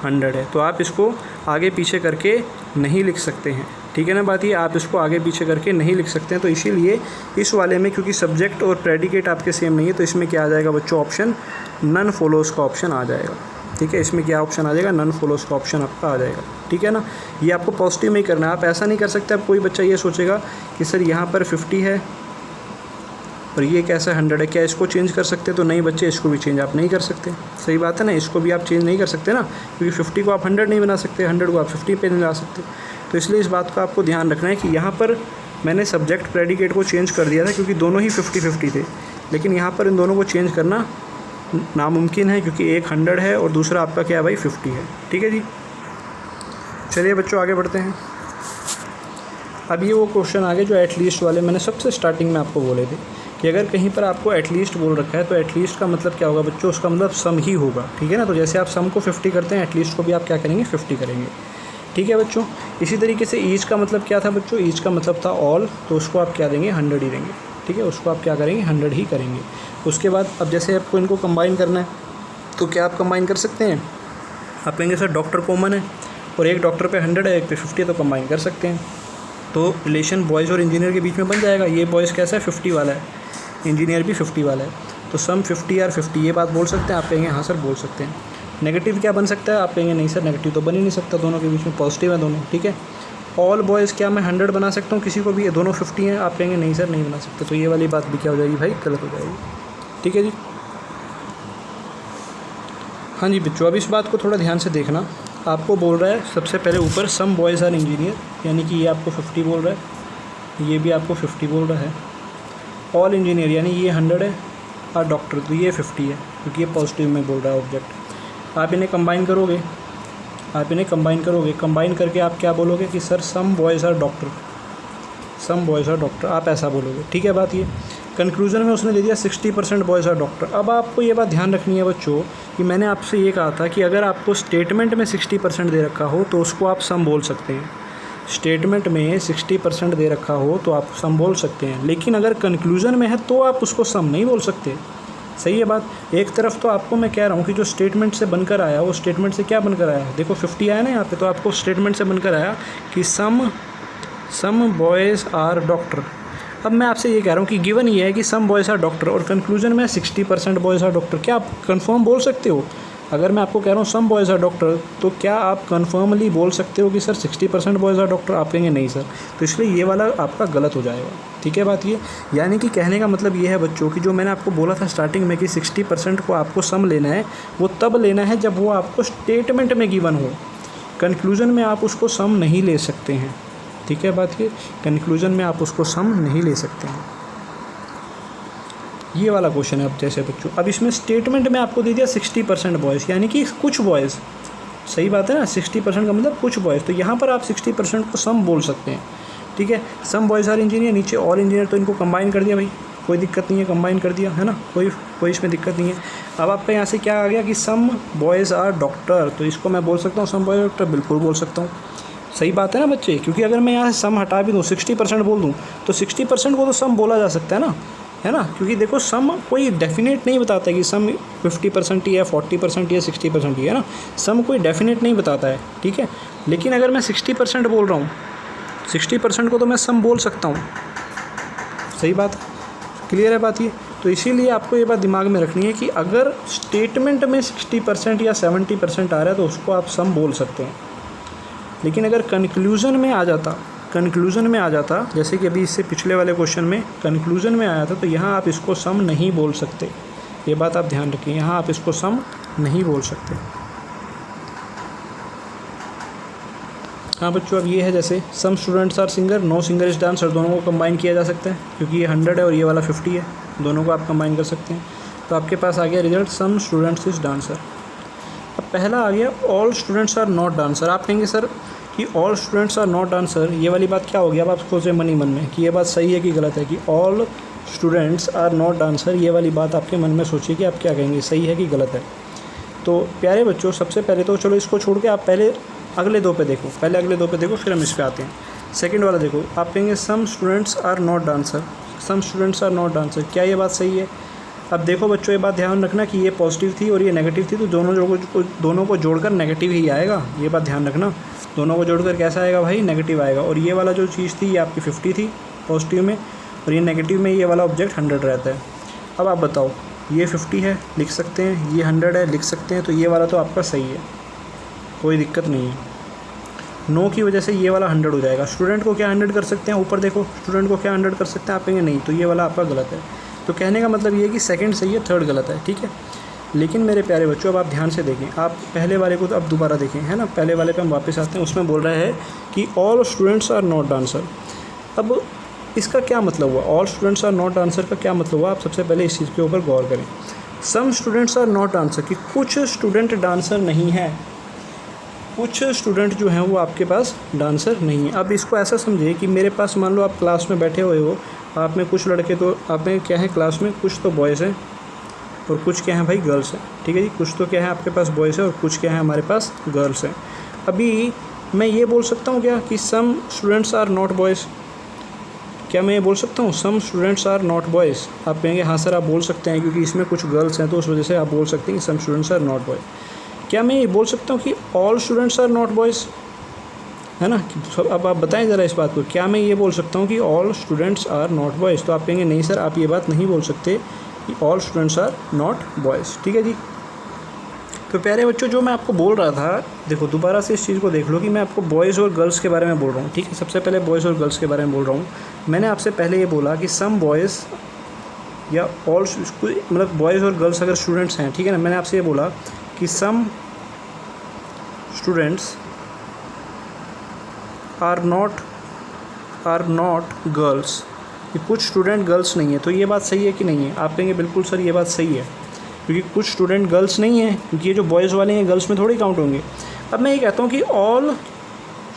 100 है, तो आप इसको आगे पीछे करके नहीं लिख सकते हैं, ठीक है ना बात ये, आप इसको आगे पीछे करके नहीं लिख सकते हैं। तो इसीलिए इस वाले में क्योंकि सब्जेक्ट और प्रेडिकेट आपके सेम नहीं है, तो इसमें क्या आ जाएगा बच्चों, ऑप्शन नन फॉलोज का ऑप्शन आ जाएगा, ठीक है, इसमें क्या ऑप्शन आ जाएगा, नन फॉलोस का ऑप्शन आपका आ जाएगा। ठीक है ना, ये आपको पॉजिटिव में ही करना है, आप ऐसा नहीं कर सकते। अब कोई बच्चा ये सोचेगा कि सर यहाँ पर 50 है और ये कैसा 100 है, क्या इसको चेंज कर सकते? तो नहीं बच्चे, इसको भी चेंज आप नहीं कर सकते। सही बात है ना, इसको भी आप चेंज नहीं कर सकते ना, क्योंकि 50 को आप 100 नहीं बना सकते, 100 को आप 50 पे नहीं ला सकते। तो इसलिए इस बात का आपको ध्यान रखना है कि यहाँ पर मैंने सब्जेक्ट प्रेडिकेट को चेंज कर दिया था क्योंकि दोनों ही 50-50 थे, लेकिन यहाँ पर इन दोनों को चेंज करना नामुमकिन है क्योंकि एक 100 है और दूसरा आपका क्या है भाई, 50 है। ठीक है जी, चलिए बच्चों आगे बढ़ते हैं। अब ये वो क्वेश्चन आगे जो एटलीस्ट वाले मैंने सबसे स्टार्टिंग में आपको बोले थे कि अगर कहीं पर आपको एटलीस्ट बोल रखा है तो एटलीस्ट का मतलब क्या होगा बच्चों, उसका मतलब सम ही होगा। ठीक है ना, तो जैसे आप सम को 50 करते हैं, एटलीस्ट को भी आप क्या करेंगे, 50 करेंगे। ठीक है बच्चों, इसी तरीके से ईच का मतलब क्या था बच्चों, ईच का मतलब था ऑल, तो उसको आप क्या देंगे, 100 ही देंगे। ठीक है, उसको आप क्या करेंगे, 100 ही करेंगे। उसके बाद अब जैसे आपको इनको कंबाइन करना है तो क्या आप कंबाइन कर सकते हैं, आप कहेंगे सर डॉक्टर कॉमन है और एक डॉक्टर पे 100 है, एक पे 50 है, तो कंबाइन कर सकते हैं। तो रिलेशन बॉयज़ और इंजीनियर के बीच में बन जाएगा। ये बॉयज़ कैसा है, 50 वाला है, इंजीनियर भी 50 वाला है, तो सम 50 और 50 ये बात बोल सकते हैं। आप कहेंगे हाँ सर बोल सकते हैं। नेगेटिव क्या बन सकता है, आप कहेंगे नहीं सर नेगेटिव तो बन ही नहीं सकता, दोनों के बीच में पॉजिटिव है दोनों। ठीक है, ऑल बॉयज़ क्या मैं 100 बना सकता हूँ किसी को भी, ये दोनों 50 हैं, आप कहेंगे नहीं सर नहीं बना सकते, तो ये वाली बात भी क्या हो जाएगी भाई, गलत हो जाएगी। ठीक है जी, हाँ जी बच्चों, अब इस बात को थोड़ा ध्यान से देखना। आपको बोल रहा है सबसे पहले ऊपर सम बॉयज़ आर इंजीनियर, यानी कि ये आपको 50 बोल रहा है, ये भी आपको 50 बोल रहा है। ऑल इंजीनियर यानी ये 100 है और डॉक्टर तो ये 50 है क्योंकि ये पॉजिटिव में बोल रहा है ऑब्जेक्ट। आप इन्हें कंबाइन करोगे, कंबाइन करके आप क्या बोलोगे कि sir some boys are doctor, some boys are doctor, आप ऐसा बोलोगे। ठीक है बात ये। कंक्लूजन में उसने दे दिया 60% बॉयज़ आर डॉक्टर। अब आपको ये बात ध्यान रखनी है बच्चों कि मैंने आपसे ये कहा था कि अगर आपको स्टेटमेंट में 60% दे रखा हो तो उसको आप सम बोल सकते हैं। स्टेटमेंट में 60% दे रखा हो तो आप सम बोल सकते हैं, लेकिन अगर कंक्लूजन में है तो आप उसको सम नहीं बोल सकते। सही है बात। एक तरफ तो आपको मैं कह रहा हूँ कि जो स्टेटमेंट से बनकर आया वो स्टेटमेंट से क्या बनकर आया, देखो 50 आया ना यहाँ पे, तो आपको स्टेटमेंट से बनकर आया कि सम बॉयज़ आर डॉक्टर। अब मैं आपसे ये कह रहा हूँ कि गिवन ये है कि सम बॉयज़ आर डॉक्टर और कंक्लूजन में 60% बॉयज़ आर डॉक्टर, क्या आप कंफर्म बोल सकते हो? अगर मैं आपको कह रहा हूँ सम बॉयज़ आर डॉक्टर, तो क्या आप कन्फर्मली बोल सकते हो कि सर 60% बॉयज़ आर डॉक्टर? आप कहेंगे नहीं सर, तो इसलिए ये वाला आपका गलत हो जाएगा। ठीक है बात ये, यानी कि कहने का मतलब ये है बच्चों कि जो मैंने आपको बोला था स्टार्टिंग में कि 60% को आपको सम लेना है, वो तब लेना है जब वो आपको स्टेटमेंट में गिवन हो। कंक्लूजन में आप उसको सम नहीं ले सकते हैं। ठीक है बात ये, कंक्लूजन में आप उसको सम नहीं ले सकते हैं। ये वाला क्वेश्चन है। अब जैसे बच्चों, अब इसमें स्टेटमेंट में आपको दे दिया 60% बॉयज़, यानी कि कुछ बॉयज़। सही बात है ना, 60% का मतलब कुछ बॉयज़, तो यहाँ पर आप 60% को सम बोल सकते हैं। ठीक है, सम बॉयज़ आर इंजीनियर, नीचे ऑल इंजीनियर, तो इनको कंबाइन कर दिया भाई, कोई दिक्कत नहीं है, कंबाइन कर दिया है ना, कोई इसमें दिक्कत नहीं है। अब आपका यहाँ से क्या आ गया कि सम बॉयज़ आर डॉक्टर, तो इसको मैं बोल सकता हूँ सम बॉयज़ डॉक्टर, बिल्कुल बोल सकता हूँ। सही बात है ना बच्चे, क्योंकि अगर मैं यहाँ से सम हटा भी दूँ, 60% बोल दूँ, तो 60% को तो सम बोला जा सकता है ना, क्योंकि देखो सम कोई डेफिनेट नहीं बताता है कि सम 50% ही है, 40% ही है, 60% ही है ना, सम कोई डेफिनेट नहीं बताता है। ठीक है, लेकिन अगर मैं 60% बोल रहा हूँ, 60% को तो मैं सम बोल सकता हूँ। सही बात, क्लियर है बात ये। तो इसीलिए आपको ये बात दिमाग में रखनी है कि अगर स्टेटमेंट में 60% या 70% आ रहा है तो उसको आप सम बोल सकते हैं, लेकिन अगर कंक्लूजन में आ जाता जैसे कि अभी इससे पिछले वाले क्वेश्चन में कंक्लूजन में आया था, तो यहाँ आप इसको सम नहीं बोल सकते। ये बात आप ध्यान रखिए, यहाँ आप इसको सम नहीं बोल सकते। हाँ बच्चों, अब ये है जैसे some students are singer, no singer is dancer, दोनों को कंबाइन किया जा सकता है क्योंकि ये 100 है और ये वाला 50 है, दोनों को आप कंबाइन कर सकते हैं। तो आपके पास आ गया result some students is dancer. अब पहला आ गया all students are not dancer. आप कहेंगे सर कि all students are not dancer, ये वाली बात क्या होगी? अब आप सोचें मन ही मन में कि ये बात सही है कि गलत है, कि all students are not dancer, ये वाली बात आपके मन में सोचिए कि आप क्या कहेंगे, सही है कि गलत है। तो प्यारे बच्चों, सबसे पहले तो चलो इसको छोड़ के आप पहले अगले दो पे देखो, फिर हम इस पे आते हैं। सेकंड वाला देखो, आप कहेंगे some students are not dancer, क्या ये बात सही है? अब देखो बच्चों, ये बात ध्यान रखना कि ये पॉजिटिव थी और ये नेगेटिव थी, तो दोनों को जोड़कर नेगेटिव ही आएगा। ये बात ध्यान रखना, दोनों को जोड़कर कैसा आएगा भाई? नेगेटिव आएगा। और ये वाला जो चीज़ थी ये आपकी 50 थी पॉजिटिव में, और ये नेगेटिव में ये वाला ऑब्जेक्ट 100 रहता है। अब आप बताओ ये 50 है लिख सकते हैं, ये 100 है लिख सकते हैं, तो ये वाला तो आपका सही है, कोई दिक्कत नहीं है। नो की वजह से ये वाला 100 हो जाएगा। स्टूडेंट को क्या 100 कर सकते हैं, ऊपर देखो, स्टूडेंट को क्या 100 कर सकते हैं, आप कहेंगे नहीं, तो ये वाला आपका गलत है। तो कहने का मतलब ये है कि सेकंड सही है, थर्ड गलत है, ठीक है। लेकिन मेरे प्यारे बच्चों, अब आप ध्यान से देखें, आप पहले वाले को तो अब दोबारा देखें, है ना। पहले वाले पे हम वापस आते हैं, उसमें बोल रहा है कि all students are not dancer. अब इसका क्या मतलब हुआ, all students are not dancer का क्या मतलब हुआ, आप सबसे पहले इस चीज़ के ऊपर गौर करें। Some students are not dancer, कि कुछ स्टूडेंट डांसर नहीं है, कुछ स्टूडेंट जो हैं वो आपके पास डांसर नहीं है। अब इसको ऐसा समझिए कि मेरे पास, मान लो आप क्लास में बैठे हुए हो, आप में कुछ लड़के, तो आप में क्या है क्लास में, कुछ तो बॉयज़ हैं और कुछ क्या है भाई गर्ल्स हैं, ठीक है जी। कुछ तो क्या है आपके पास बॉयज़ है और कुछ क्या है हमारे पास गर्ल्स हैं। अभी मैं ये बोल सकता हूँ क्या कि some students are not boys, क्या मैं ये बोल सकता हूँ some students are not boys? आप कहेंगे हाँ सर आप बोल सकते हैं, क्योंकि इसमें कुछ गर्ल्स हैं तो उस वजह से आप बोल सकते हैं कि some students are not boy. क्या मैं ये बोल सकता हूँ कि all students are not boys, है ना। अब आप बताएं ज़रा इस बात को, क्या मैं ये बोल सकता हूँ कि all students are not boys? तो आप कहेंगे नहीं सर आप ये बात नहीं बोल सकते कि all students are not boys, ठीक है जी। तो प्यारे बच्चों, जो मैं आपको बोल रहा था, देखो दोबारा से इस चीज़ को देख लो कि मैं आपको बॉयज़ और गर्ल्स के बारे में बोल रहा हूँ, ठीक है। सबसे पहले बॉयज़ और गर्ल्स के बारे में बोल रहा हूँ। मैंने आपसे पहले ये बोला कि सम बॉयज़ या ऑल, मतलब बॉयज़ और गर्ल्स अगर स्टूडेंट्स हैं, ठीक है ना। मैंने आपसे ये बोला कि some students are not girls, कि कुछ स्टूडेंट गर्ल्स नहीं है। तो ये बात सही है कि नहीं है? आप कहेंगे बिल्कुल सर ये बात सही है, क्योंकि कुछ स्टूडेंट गर्ल्स नहीं हैं, क्योंकि ये जो बॉयज़ वाले हैं गर्ल्स में थोड़ी काउंट होंगे। अब मैं ये कहता हूँ कि all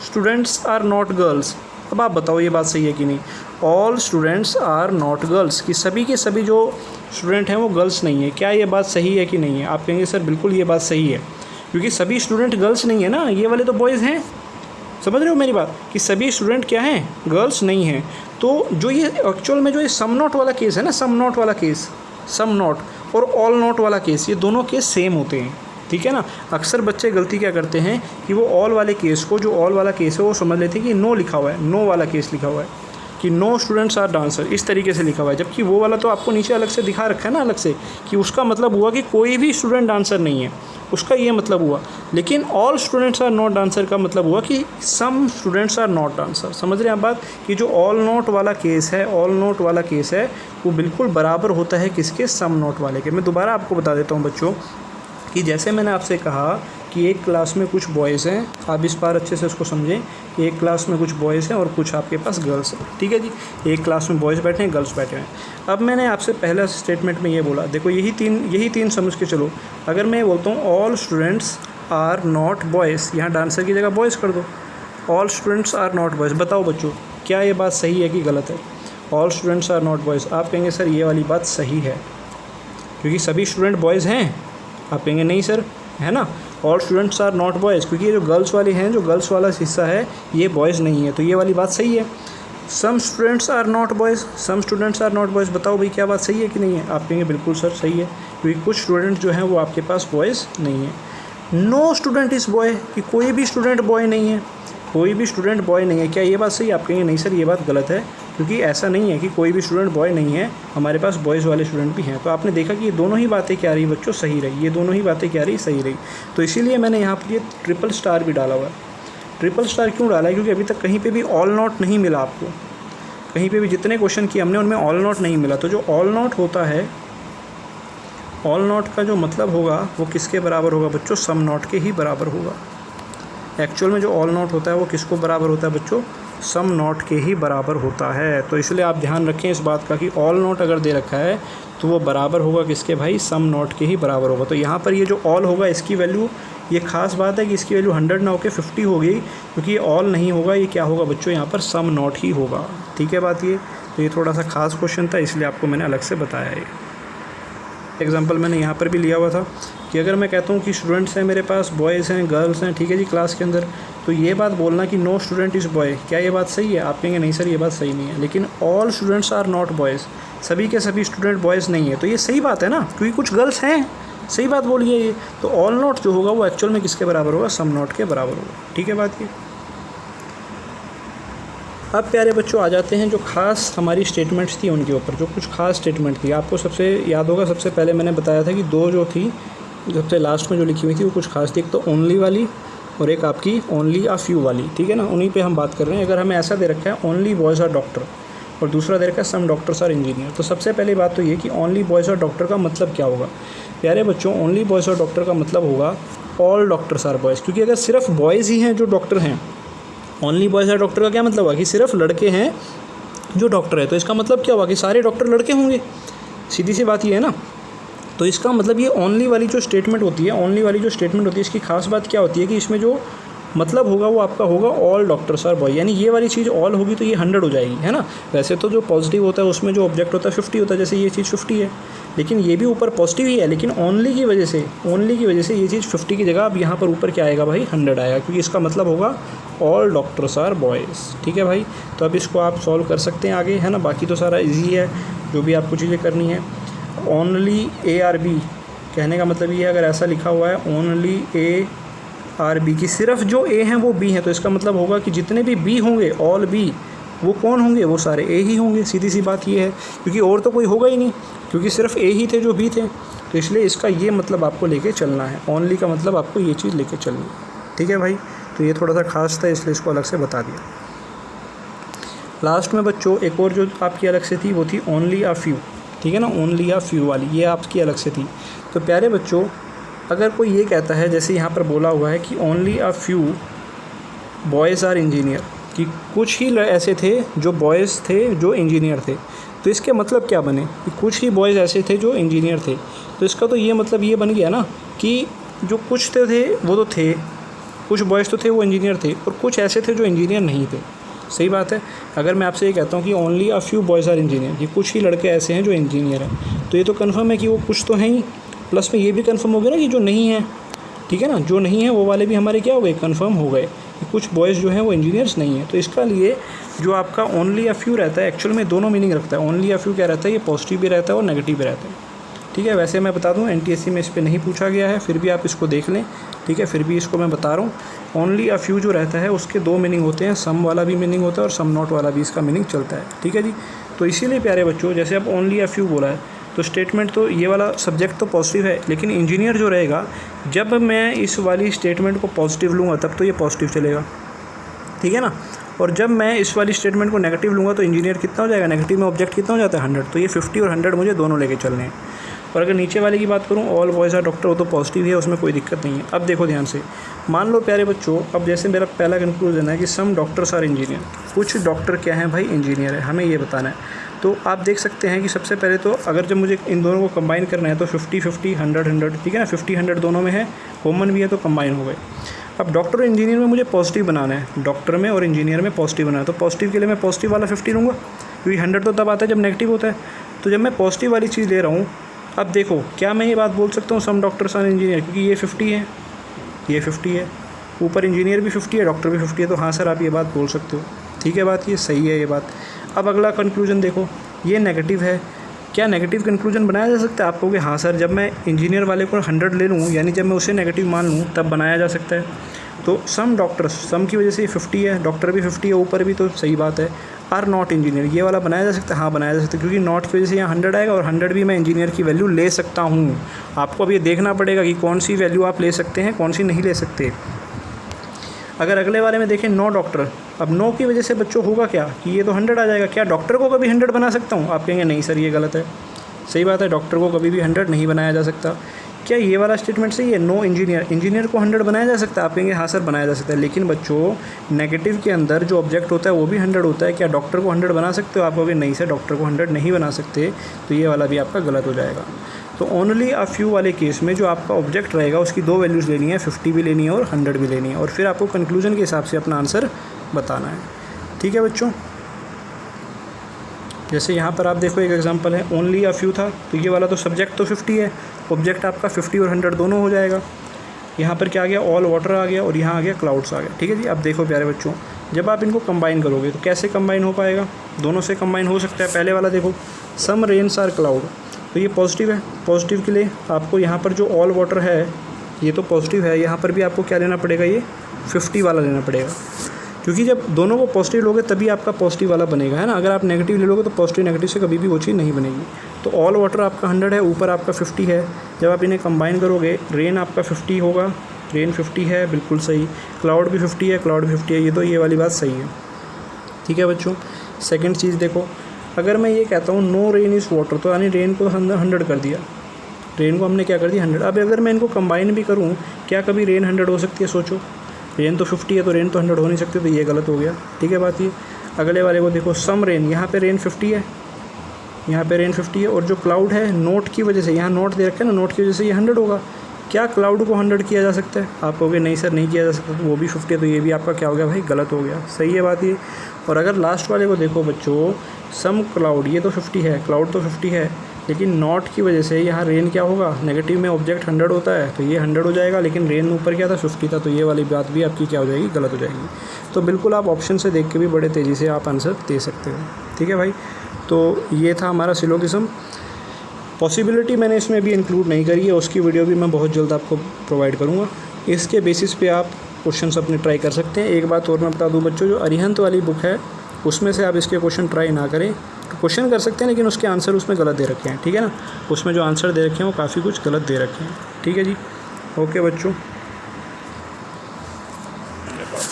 students are not girls. अब आप बताओ ये बात सही है कि नहीं? All students are not girls, कि सभी के सभी जो स्टूडेंट हैं वो गर्ल्स नहीं है। क्या ये बात सही है कि नहीं है? आप कहेंगे सर बिल्कुल ये बात सही है, क्योंकि सभी स्टूडेंट गर्ल्स नहीं है ना, ये वाले तो बॉयज़ हैं। समझ रहे हो मेरी बात, कि सभी स्टूडेंट क्या हैं, गर्ल्स नहीं हैं। तो जो ये एक्चुअल में जो ये सम नॉट वाला केस है ना, सम नॉट वाला केस, सम नॉट और ऑल नॉट वाला केस, ये दोनों केस सेम होते हैं, ठीक है ना। अक्सर बच्चे गलती क्या करते हैं कि वो ऑल वाले केस को, जो ऑल वाला केस है वो समझ लेते हैं कि नो लिखा हुआ है, नो वाला केस लिखा हुआ है कि नो स्टूडेंट्स आर डांसर, इस तरीके से लिखा हुआ है। जबकि वो वाला तो आपको नीचे अलग से दिखा रखा है ना, अलग से, कि उसका मतलब हुआ कि कोई भी स्टूडेंट डांसर नहीं है, उसका ये मतलब हुआ। लेकिन all students are not dancer का मतलब हुआ कि some students are not dancer. समझ रहे हैं आप बात, कि जो ऑल नॉट वाला केस है, ऑल नॉट वाला केस है वो बिल्कुल बराबर होता है किसके, सम नॉट वाले के। मैं दोबारा आपको बता देता हूँ बच्चों, कि जैसे मैंने आपसे कहा कि एक क्लास में कुछ बॉयज़ हैं, आप इस बार अच्छे से उसको समझें कि एक क्लास में कुछ बॉयज़ हैं और कुछ आपके पास गर्ल्स हैं, ठीक है जी। एक क्लास में बॉयज़ बैठे हैं, गर्ल्स बैठे हैं। अब मैंने आपसे पहला स्टेटमेंट में ये बोला, देखो यही तीन समझ के चलो। अगर मैं बोलता हूँ all students are not boys, यहाँ डांसर की जगह बॉयज़ कर दो, all students are not boys. बताओ बच्चों क्या ये बात सही है कि गलत है? All students are not boys. आप कहेंगे सर ये वाली बात सही है, क्योंकि सभी स्टूडेंट बॉयज़ हैं। आप कहेंगे नहीं सर, है ना, all students are not boys, क्योंकि ये जो गर्ल्स वाले हैं, जो गर्ल्स वाला हिस्सा है ये बॉयज़ नहीं है, तो ये वाली बात सही है। Some students are not boys, some students are not boys. बताओ भाई क्या बात सही है कि नहीं है? आप कहेंगे बिल्कुल सर सही है, क्योंकि कुछ स्टूडेंट जो हैं वो आपके पास बॉयज़ नहीं है। नो स्टूडेंट इज़ बॉय, कि कोई भी स्टूडेंट बॉय नहीं है, कोई भी स्टूडेंट बॉय नहीं है। क्या ये बात सही है? आप कहेंगे नहीं सर ये बात गलत है, क्योंकि ऐसा नहीं है कि कोई भी स्टूडेंट बॉय नहीं है, हमारे पास बॉयज़ वाले स्टूडेंट भी हैं। तो आपने देखा कि ये दोनों ही बातें क्या रही बच्चों, सही रही, ये दोनों ही बातें क्या रही, सही रही। तो इसीलिए मैंने यहाँ पर ये ट्रिपल स्टार भी डाला हुआ है। ट्रिपल स्टार क्यों डाला है? क्योंकि अभी तक कहीं पे भी ऑल नॉट नहीं मिला आपको, कहीं पे भी जितने क्वेश्चन किए हमने उनमें ऑल नॉट नहीं मिला। तो जो ऑल नॉट होता है, ऑल नॉट का जो मतलब होगा वो किसके बराबर होगा बच्चों? सम नॉट के ही बराबर होगा। एक्चुअल में जो ऑल नॉट होता है वो किसको बराबर होता है बच्चों? सम नॉट के ही बराबर होता है। तो इसलिए आप ध्यान रखें इस बात का कि ऑल नॉट अगर दे रखा है तो वो बराबर होगा किसके भाई? सम नॉट के ही बराबर होगा। तो यहाँ पर ये जो ऑल होगा इसकी वैल्यू, ये खास बात है कि इसकी वैल्यू 100 ना होकर 50 होगी, क्योंकि ये ऑल नहीं होगा, ये क्या होगा बच्चों? यहाँ पर सम नॉट ही होगा, ठीक है बात ये। तो ये थोड़ा सा खास क्वेश्चन था, इसलिए आपको मैंने अलग से बताया है। एग्जाम्पल मैंने यहाँ पर भी लिया हुआ था कि अगर मैं कहता हूँ कि स्टूडेंट्स हैं मेरे पास, बॉयज़ हैं, गर्ल्स हैं, ठीक है जी, क्लास के अंदर, तो ये बात बोलना कि नो स्टूडेंट इज़ बॉय, क्या ये बात सही है? आप कहेंगे नहीं सर ये बात सही नहीं है। लेकिन all students are not boys, सभी के सभी स्टूडेंट बॉयज़ नहीं है, तो ये सही बात है ना, क्योंकि कुछ गर्ल्स हैं, सही बात बोलिए ये। तो ऑल नॉट जो होगा वो एक्चुअल में किसके बराबर होगा? सम नॉट के बराबर होगा, ठीक है बात ये। अब प्यारे बच्चों आ जाते हैं जो खास हमारी स्टेटमेंट्स थी उनके ऊपर। जो कुछ खास स्टेटमेंट थी आपको सबसे याद होगा, सबसे पहले मैंने बताया था कि दो जो थी सबसे लास्ट में जो लिखी हुई थी वो कुछ खास थी। एक तो ओनली वाली और एक आपकी ओनली अ फ्यू वाली, ठीक है ना, उन्हीं पे हम बात कर रहे हैं। अगर हमें ऐसा दे रखा है ओनली बॉयज़ आर डॉक्टर और दूसरा दे रखा है सम डॉक्टर्स आर इंजीनियर, तो सबसे पहली बात तो ये कि ओनली बॉयज़ आर डॉक्टर का मतलब क्या होगा। प्यारे बच्चों, ओनली बॉयज़ आर डॉक्टर का मतलब होगा ऑल डॉक्टर्स आर बॉयज़, क्योंकि अगर सिर्फ बॉयज़ ही हैं जो डॉक्टर हैं, ओनली बॉयज़ आर डॉक्टर का क्या मतलब हुआ कि सिर्फ लड़के हैं जो डॉक्टर है, तो इसका मतलब क्या हुआ कि सारे डॉक्टर लड़के होंगे। सीधी सी बात ये है ना। तो इसका मतलब ये ओनली वाली जो स्टेटमेंट होती है, इसकी खास बात क्या होती है कि इसमें जो मतलब होगा वो आपका होगा ऑल डॉक्टर्स आर बॉय, यानी ये वाली चीज़ ऑल होगी तो ये 100 हो जाएगी, है ना। वैसे तो जो पॉजिटिव होता है उसमें जो ऑब्जेक्ट होता है 50 होता है, जैसे ये चीज़ 50 है, लेकिन ये भी ऊपर पॉजिटिव ही है, लेकिन ओनली की वजह से ये चीज़ 50 की जगह अब यहाँ पर ऊपर क्या आएगा भाई, 100 आएगा, क्योंकि इसका मतलब होगा ऑल डॉक्टर्स आर बॉयज़। ठीक है भाई, तो अब इसको आप सॉल्व कर सकते हैं आगे, है ना। बाकी तो सारा ईजी है, जो भी आपको चीज़ें करनी है। ओनली ए आर बी कहने का मतलब ये है, अगर ऐसा लिखा हुआ है ओनली ए आर बी की सिर्फ जो ए हैं वो बी हैं, तो इसका मतलब होगा कि जितने भी बी होंगे ऑल बी, वो कौन होंगे, वो सारे ए ही होंगे। सीधी सी बात ये है, क्योंकि और तो कोई होगा ही नहीं, क्योंकि सिर्फ ए ही थे जो बी थे, तो इसलिए इसका ये मतलब आपको लेके चलना है। ओनली का मतलब आपको ये चीज़ लेके चलनी है। ठीक है भाई, तो ये थोड़ा सा खास था इसलिए इसको अलग से बता दिया। लास्ट में बच्चों एक और जो आपकी अलग से थी वो थी ओनली अ फ्यू, ठीक है ना, ओनली अ फ्यू वाली, ये आपकी अलग से थी। तो प्यारे बच्चों, अगर कोई ये कहता है, जैसे यहाँ पर बोला हुआ है कि only a few boys are engineer, कि कुछ ही ऐसे थे जो बॉयज़ थे जो इंजीनियर थे, तो इसके मतलब क्या बने कि कुछ ही बॉयज़ ऐसे थे जो इंजीनियर थे, तो इसका तो ये मतलब ये बन गया ना कि जो कुछ थे वो तो थे, कुछ बॉयज़ तो थे वो इंजीनियर थे, और कुछ ऐसे थे जो इंजीनियर नहीं थे। सही बात है। अगर मैं आपसे ये कहता हूँ कि only a few boys are engineer, कि कुछ ही लड़के ऐसे हैं जो इंजीनियर हैं, तो ये तो कन्फर्म है कि वो कुछ तो हैं ही, प्लस में ये भी कन्फर्म हो गया ना कि जो नहीं है, ठीक है ना, जो नहीं है वो वाले भी हमारे क्या हो गए, कन्फर्म हो गए कि कुछ बॉयज़ जो हैं वो इंजीनियर्स नहीं हैं। तो इसका लिए जो आपका ओनली अ फ्यू रहता है, एक्चुअल में दोनों मीनिंग रखता है। ओनली अ फ्यू क्या रहता है, ये पॉजिटिव भी रहता है और नेगेटिव भी रहता है। ठीक है, वैसे मैं बता दूं एनटीएससी में इस पर नहीं पूछा गया है, फिर भी आप इसको देख लें, ठीक है, फिर भी इसको मैं बता रहा हूँ। ओनली अ फ्यू जो रहता है उसके दो मीनिंग होते हैं, सम वाला भी मीनिंग होता है और सम नॉट वाला भी इसका मीनिंग चलता है। ठीक है जी, तो इसीलिए प्यारे बच्चों, जैसे अब ओनली अ फ्यू बोला है तो स्टेटमेंट तो ये वाला सब्जेक्ट तो पॉजिटिव है, लेकिन इंजीनियर जो रहेगा, जब मैं इस वाली स्टेटमेंट को पॉजिटिव लूँगा तब तो ये पॉजिटिव चलेगा, ठीक है ना, और जब मैं इस वाली स्टेटमेंट को नेगेटिव लूँगा तो इंजीनियर कितना हो जाएगा, नेगेटिव में ऑब्जेक्ट कितना हो जाता है 100, तो ये 50 और 100 मुझे दोनों लेके चलने हैं। और अगर नीचे वाले की बात करूँ, ऑल बॉयज़ आर डॉक्टर, वो तो पॉजिटिव है, उसमें कोई दिक्कत नहीं है। अब देखो ध्यान से, मान लो प्यारे बच्चों, अब जैसे मेरा पहला कंक्लूजन है कि सम डॉक्टर्स आर इंजीनियर, कुछ डॉक्टर क्या हैं भाई, इंजीनियर है, हमें ये बताना है। तो आप देख सकते हैं कि सबसे पहले तो अगर जब मुझे इन दोनों को कंबाइन करना है तो 50-50, 100-100, ठीक है ना, 50-100 दोनों में है, कॉमन भी है, तो कंबाइन हो गए। अब डॉक्टर और इंजीनियर में मुझे पॉजिटिव बनाना है, डॉक्टर में और इंजीनियर में पॉजिटिव बनाना है, तो पॉजिटिव के लिए मैं पॉजिटिव वाला 50 लूँगा, क्योंकि 100 तो तब आता है जब नेगेटिव होता है। तो जब मैं पॉजिटिव वाली चीज़ ले रहा हूँ, अब देखो क्या मैं ये बात बोल सकता हूँ सम डॉक्टर्स आर इंजीनियर, क्योंकि ये 50 है, ये 50 है, ऊपर इंजीनियर भी 50 है, डॉक्टर भी 50 है, तो हाँ सर आप ये बात बोल सकते हो। ठीक है, बात ये सही है ये बात। अब अगला कंक्लूजन देखो, ये नेगेटिव है, क्या नेगेटिव कंक्लूजन बनाया जा सकता है? आप कहोगे हाँ सर, जब मैं इंजीनियर वाले को 100 ले लूँ, यानी जब मैं उसे नेगेटिव मान लूँ तब बनाया जा सकता है। तो सम डॉक्टर्स, सम की वजह से 50 है, डॉक्टर भी 50 है ऊपर भी, तो सही बात है। आर नॉट इंजीनियर, ये वाला बनाया जा सकता है, हाँ बनाया जा सकता है, क्योंकि नॉट की वजह से यहाँ 100 आएगा और 100 भी मैं इंजीनियर की वैल्यू ले सकता हूँ। आपको अब ये देखना पड़ेगा कि कौन सी वैल्यू आप ले सकते हैं, कौन सी नहीं ले सकते। अगर अगले वाले में देखें नो डॉक्टर, अब नो की वजह से बच्चों होगा क्या कि ये तो 100 आ जाएगा, क्या डॉक्टर को कभी 100 बना सकता हूँ? आप कहेंगे नहीं सर ये गलत है। सही बात है, डॉक्टर को कभी भी 100 नहीं बनाया जा सकता। क्या ये वाला स्टेटमेंट सही है? नो इंजीनियर, इंजीनियर को 100 बनाया जा सकता है? आप कहेंगे हाँ सर बनाया जा सकता है, लेकिन बच्चों नेगेटिव के अंदर जो ऑब्जेक्ट होता है वो भी 100 होता है। क्या डॉक्टर को 100 बना सकते हो? आप कहोगे नहीं सर डॉक्टर को 100 नहीं बना सकते, तो ये वाला भी आपका गलत हो जाएगा। तो ओनली अ फ्यू वाले केस में जो आपका ऑब्जेक्ट रहेगा उसकी दो वैल्यूज़ लेनी है, 50 भी लेनी है और 100 भी लेनी है, और फिर आपको कंक्लूजन के हिसाब से अपना आंसर बताना है। ठीक है बच्चों, जैसे यहाँ पर आप देखो एक एग्जांपल है, ओनली अ फ्यू था, तो ये वाला तो सब्जेक्ट तो 50 है, ऑब्जेक्ट आपका 50 और 100 दोनों हो जाएगा। यहाँ पर क्या आ गया, ऑल वाटर आ गया और यहाँ आ गया क्लाउड्स आ गया। ठीक है जी, अब देखो प्यारे बच्चों, जब आप इनको कंबाइन करोगे तो कैसे कंबाइन हो पाएगा? दोनों से कंबाइन हो सकता है। पहले वाला देखो, सम रेन्स आर क्लाउड, तो ये पॉजिटिव है, पॉजिटिव के लिए आपको यहाँ पर जो ऑल वाटर है ये तो पॉजिटिव है, यहाँ पर भी आपको क्या लेना पड़ेगा, ये 50 वाला लेना पड़ेगा। क्योंकि जब दोनों को पॉजिटिव लोगे तभी आपका पॉजिटिव वाला बनेगा, है ना। अगर आप नेगेटिव ले लोगे तो पॉजिटिव नेगेटिव से कभी भी वो चीज़ नहीं बनेगी। तो ऑल वाटर आपका 100 है, ऊपर आपका 50 है। जब आप इन्हें कंबाइन करोगे रेन आपका 50 होगा, रेन 50 है, बिल्कुल सही। क्लाउड भी 50 है, क्लाउड भी 50 है, ये तो ये वाली बात सही है, ठीक है बच्चों। सेकंड चीज़ देखो, अगर मैं ये कहता हूँ नो रेन इज़ वाटर, तो यानी रेन को हमने 100 कर दिया, रेन को हमने क्या कर दिया 100। अब अगर मैं इनको कंबाइन भी करूँ, क्या कभी रेन 100 हो सकती है? सोचो, रेन तो 50 है तो रेन तो 100 हो नहीं सकती, तो ये गलत हो गया, ठीक है बात ये। अगले वाले को देखो, सम रेन, यहाँ पे रेन 50 है, यहाँ पे रेन 50 है, और जो क्लाउड है नोट की वजह से, यहाँ नोट दे रखे हैं ना, नोट की वजह से ये 100 होगा। क्या क्लाउड को 100 किया जा सकता है? आप कहोगे नहीं सर नहीं किया जा सकता, तो वो भी 50 है, तो ये भी आपका क्या हो गया भाई, गलत हो गया, सही है बात ये। और अगर लास्ट वाले को देखो बच्चों, सम क्लाउड, ये तो 50 है, क्लाउड तो 50 है, लेकिन नॉट की वजह से यहाँ रेन क्या होगा, नेगेटिव में ऑब्जेक्ट 100 होता है, तो ये 100 हो जाएगा, लेकिन रेन ऊपर क्या था 50 था, तो ये वाली बात भी आपकी क्या हो जाएगी, गलत हो जाएगी। तो बिल्कुल आप ऑप्शन से देख के भी बड़े तेज़ी से आप आंसर दे सकते हो, ठीक है भाई। तो ये था हमारा सिलोगिज्म। पॉसिबिलिटी मैंने इसमें भी इंक्लूड नहीं करी है, उसकी वीडियो भी मैं बहुत जल्द आपको प्रोवाइड करूँगा। इसके बेसिस पे आप क्वेश्चंस अपने ट्राई कर सकते हैं। एक बात और मैं बता दूं बच्चों, जो अरिहंत वाली बुक है उसमें से आप इसके क्वेश्चन ट्राई ना करें। क्वेश्चन कर सकते हैं लेकिन उसके आंसर उसमें गलत दे रखे हैं, ठीक है ना। उसमें जो आंसर दे रखे हैं वो काफ़ी कुछ गलत दे रखे हैं, ठीक है जी। ओके बच्चों।